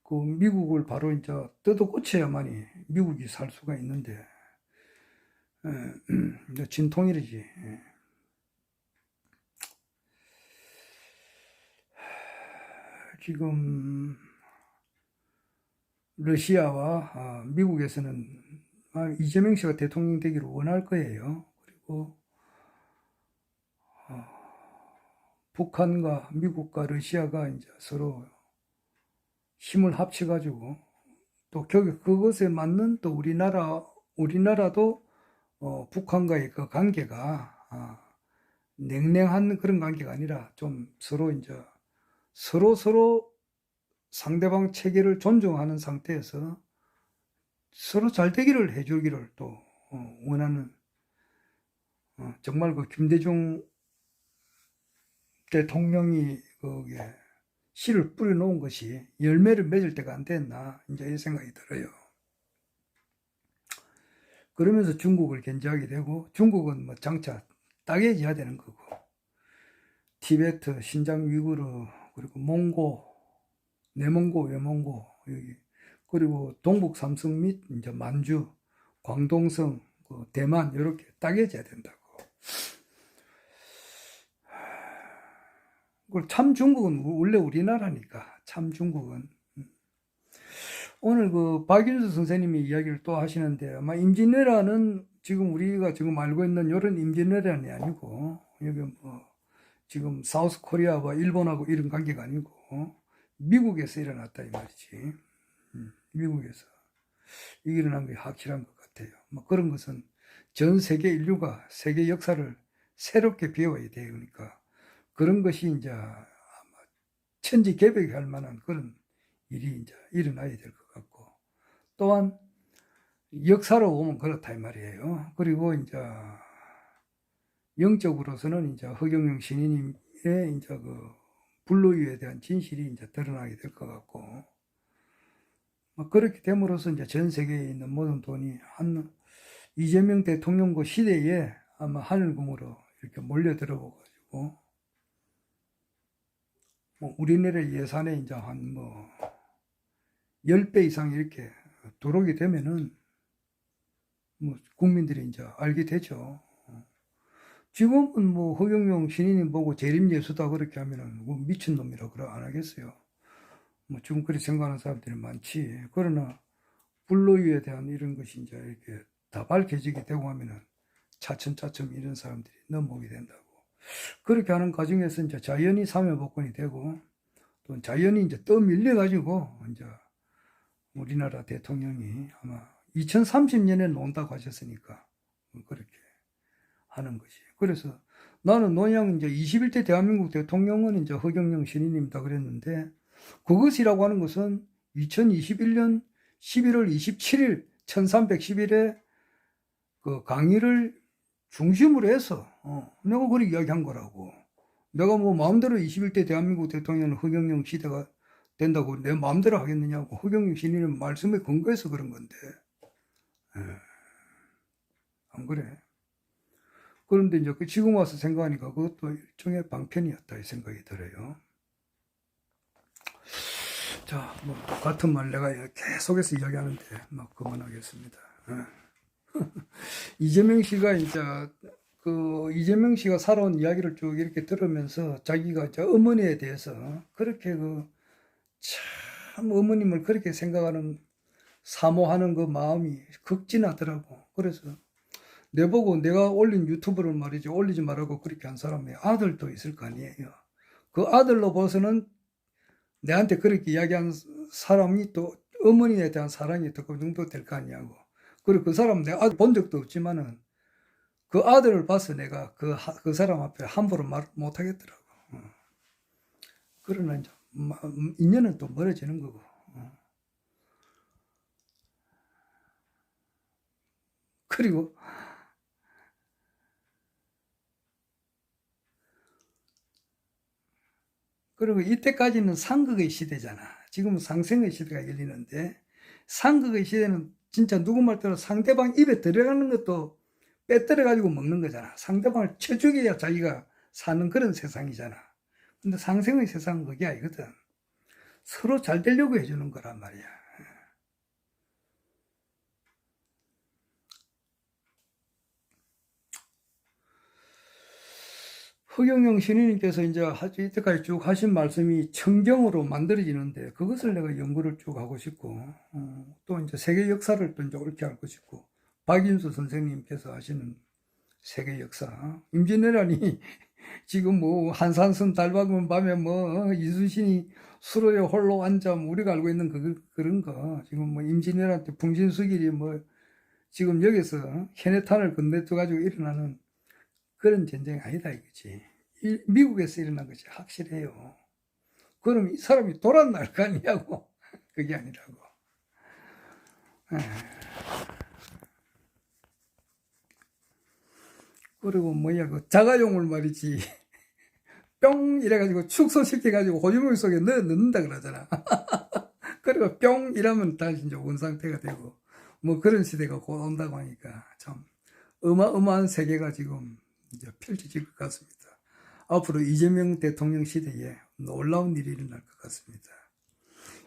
그 미국을 바로 이제 뜯어 고쳐야만이 미국이 살 수가 있는데 진통이지. 지금 러시아와 미국에서는 이재명 씨가 대통령 되기를 원할 거예요. 그리고 북한과 미국과 러시아가 이제 서로 힘을 합쳐가지고 또 그것에 맞는 또 우리나라도 북한과의 그 관계가 냉랭한 그런 관계가 아니라 좀 서로 이제 서로 상대방 체계를 존중하는 상태에서 서로 잘 되기를 해주기를 또 원하는 정말 그 김대중 대통령이 거기에 씨를 뿌려놓은 것이 열매를 맺을 때가 안 됐나 이제 이 생각이 들어요. 그러면서 중국을 견제하게 되고 중국은 뭐 장차 따개지해야 되는 거고 티베트, 신장 위구르 그리고 몽고, 내몽고, 외몽고 여기 그리고 동북 삼성 및 이제 만주, 광동성, 대만 이렇게 따개져야 된다고. 참 중국은 원래 우리나라니까 참 중국은. 오늘 박윤수 선생님이 이야기를 또 하시는데 아마 임진왜란은 지금 우리가 지금 알고 있는 이런 임진왜란이 아니고 여기 뭐 지금 사우스 코리아와 일본하고 이런 관계가 아니고 미국에서 일어났다 이 말이지. 미국에서 일어난 게 확실한 것 같아요. 뭐 그런 것은 전 세계 인류가 세계 역사를 새롭게 배워야 돼요. 그러니까 그런 것이 이제 아마 천지개벽할 만한 그런 일이 이제 일어나야 될 것 같고 또한 역사로 보면 그렇다 이 말이에요. 그리고 이제 영적으로서는 이제 허경영 신인님의 이제 불로유에 대한 진실이 이제 드러나게 될 것 같고 그렇게 됨으로써 이제 전 세계에 있는 모든 돈이 이재명 대통령 그 시대에 아마 하늘궁으로 이렇게 몰려들어 가지고 우리나라 예산에 이제 한 뭐 10배 이상 이렇게 들어오게 되면은 뭐 국민들이 이제 알게 되죠. 지금은 뭐 허경영 신인님 보고 재림예수다 그렇게 하면은 뭐 미친놈이라 그래 안 하겠어요. 뭐 지금 그렇게 생각하는 사람들이 많지. 그러나 불로위에 대한 이런 것이 이제 이렇게 다 밝혀지게 되고 하면은 차츰차츰 이런 사람들이 넘어오게 된다고. 그렇게 하는 과정에서 이제 자연히 사면복권이 되고 또 자연히 이제 떠밀려가지고 이제 우리나라 대통령이 아마 2030년에 논다고 하셨으니까 그렇게 하는 것이. 그래서 나는 논양 이제 21대 대한민국 대통령은 이제 허경영 신인입니다 그랬는데 그것이라고 하는 것은 2021년 11월 27일 1310일에 그 강의를 중심으로 해서 내가 그렇게 이야기한 거라고. 내가 뭐 마음대로 21대 대한민국 대통령은 허경영 시대가 된다고 내 마음대로 하겠느냐고. 허경영 신인의 말씀에 근거해서 그런 건데 안 그래. 그런데 이제 지금 와서 생각하니까 그것도 일종의 방편이었다 이 생각이 들어요. 자, 뭐 같은 말 내가 계속해서 이야기하는데 막 그만하겠습니다. 이재명 씨가 이제 그 이재명 씨가 살아온 이야기를 쭉 이렇게 들으면서 자기가 이제 어머니에 대해서 그렇게 그 참 어머님을 그렇게 생각하는 사모하는 그 마음이 극진하더라고. 그래서 내보고 내가 올린 유튜브를 말이지 올리지 말라고 그렇게 한 사람이 아들도 있을 거 아니에요. 그 아들로 봐서는 내한테 그렇게 이야기한 사람이 또 어머니에 대한 사랑이 더 그 정도 될 거 아니냐고. 그리고 그 사람 내가 아들 본 적도 없지만은 그 아들을 봐서 내가 그 사람 앞에 함부로 말 못 하겠더라고. 그러나 이제 인연은 또 멀어지는 거고. 그리고 이때까지는 상극의 시대잖아. 지금은 상생의 시대가 열리는데 상극의 시대는 진짜 누구 말대로 상대방 입에 들어가는 것도 빼뜨려 가지고 먹는 거잖아. 상대방을 쳐 죽여야 자기가 사는 그런 세상이잖아. 근데 상생의 세상은 그게 아니거든. 서로 잘 되려고 해주는 거란 말이야. 허경영 신인님께서 이제 이때까지 쭉 하신 말씀이 청경으로 만들어지는데 그것을 내가 연구를 쭉 하고 싶고 또 이제 세계 역사를 또 이제 옳게 알고 싶고 박인수 선생님께서 하시는 세계 역사 임진왜란이 지금 뭐 한산섬 달박은 밤에 뭐 이순신이 수로에 홀로 앉아 우리가 알고 있는 그런 거 지금 뭐 임진왜란 때 풍신수길이 뭐 지금 여기서 해내탄을 건네져 가지고 일어나는 그런 전쟁이 아니다 이거지. 미국에서 일어난 것이 확실해요. 그럼 이 사람이 돌았날 거 아니냐고. 그게 아니라고. 그리고 뭐야 그 자가용을 말이지. 뿅 이래가지고 축소시켜가지고 호주머니 속에 넣는다 그러잖아. 그리고 뿅 이러면 다시 이제 원상태가 되고 뭐 그런 시대가 곧 온다고 하니까 참 어마어마한 세계가 지금 이제 펼쳐질 것 같습니다. 앞으로 이재명 대통령 시대에 놀라운 일이 일어날 것 같습니다.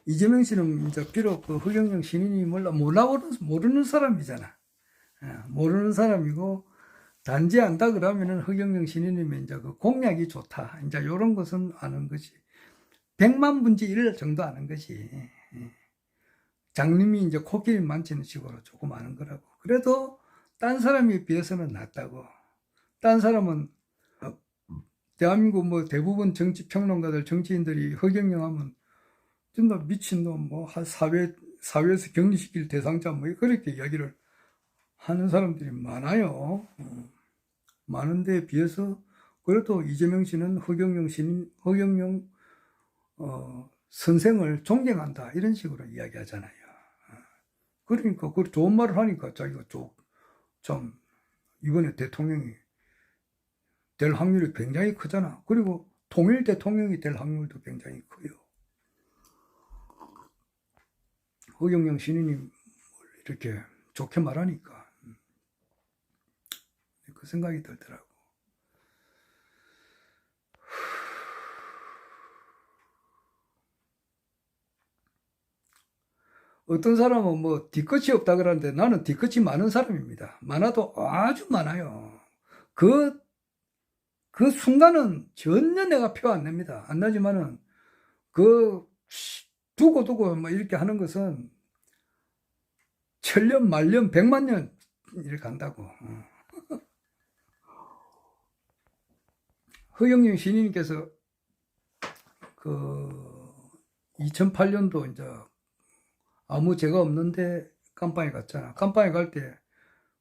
이재명 씨는 이제 비록 그 허경영 신인이 모르는 사람이잖아. 모르는 사람이고 단지 안다 그러면은 허경영 신인님의 이제 그 공약이 좋다. 이제 이런 것은 아는 것이 100만 분지 1 정도 아는 것이 장님이 이제 코끼리 만지는 식으로 조금 아는 거라고. 그래도 딴 사람에 비해서는 낫다고. 딴 사람은 대한민국 뭐 대부분 정치평론가들, 정치인들이 허경영 하면 진짜 미친놈, 뭐 사회에서 격리시킬 대상자 뭐 그렇게 이야기를 하는 사람들이 많아요. 많은데 비해서 그래도 이재명 씨는 허경영 선생을 존경한다 이런 식으로 이야기하잖아요. 그러니까 그 좋은 말을 하니까 자기가 좀 이번에 대통령이 될 확률이 굉장히 크잖아. 그리고 통일 대통령이 될 확률도 굉장히 커요. 허경영 신인님 이렇게 좋게 말하니까 그 생각이 들더라고. 어떤 사람은 뭐 뒤끝이 없다 그러는데 나는 뒤끝이 많은 사람입니다. 많아도 아주 많아요. 그, 그 순간은 전혀 내가 표 안 냅니다. 안 나지만은 그 두고 뭐 이렇게 하는 것은 천년, 만년, 백만 년 이렇게 간다고. 허경영 시인님께서 그 2008년도 이제 아무 죄가 없는데 깜빵에 갔잖아. 깜빵에 갈 때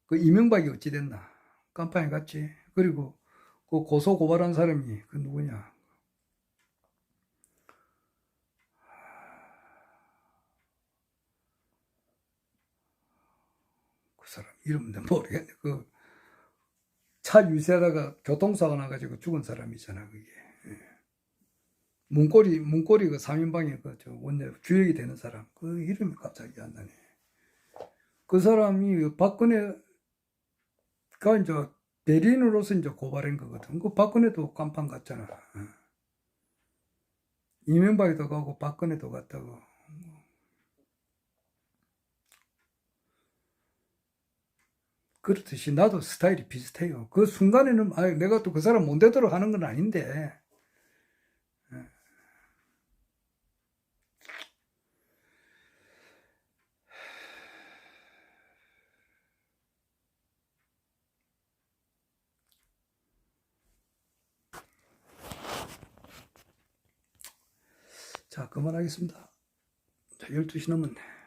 그 이명박이 어찌 됐나? 깜빵에 갔지. 그리고 그 고소 고발한 사람이 그 누구냐? 그 사람 이름은 모르겠네. 그 차 유세하다가 교통사고 나가지고 죽은 사람이잖아, 그게. 문고리 그 3인방에 그저 원내 주역이 되는 사람. 그 이름이 갑자기 안 나네. 그 사람이 박근혜가 이제 대리인으로서 이제 고발한 거거든. 그 박근혜도 깜빵 갔잖아. 이명박이도 가고 박근혜도 갔다고. 그렇듯이 나도 스타일이 비슷해요. 그 순간에는 내가 또 그 사람 못되도록 하는 건 아닌데 자, 그만하겠습니다. 자, 12시 넘었네.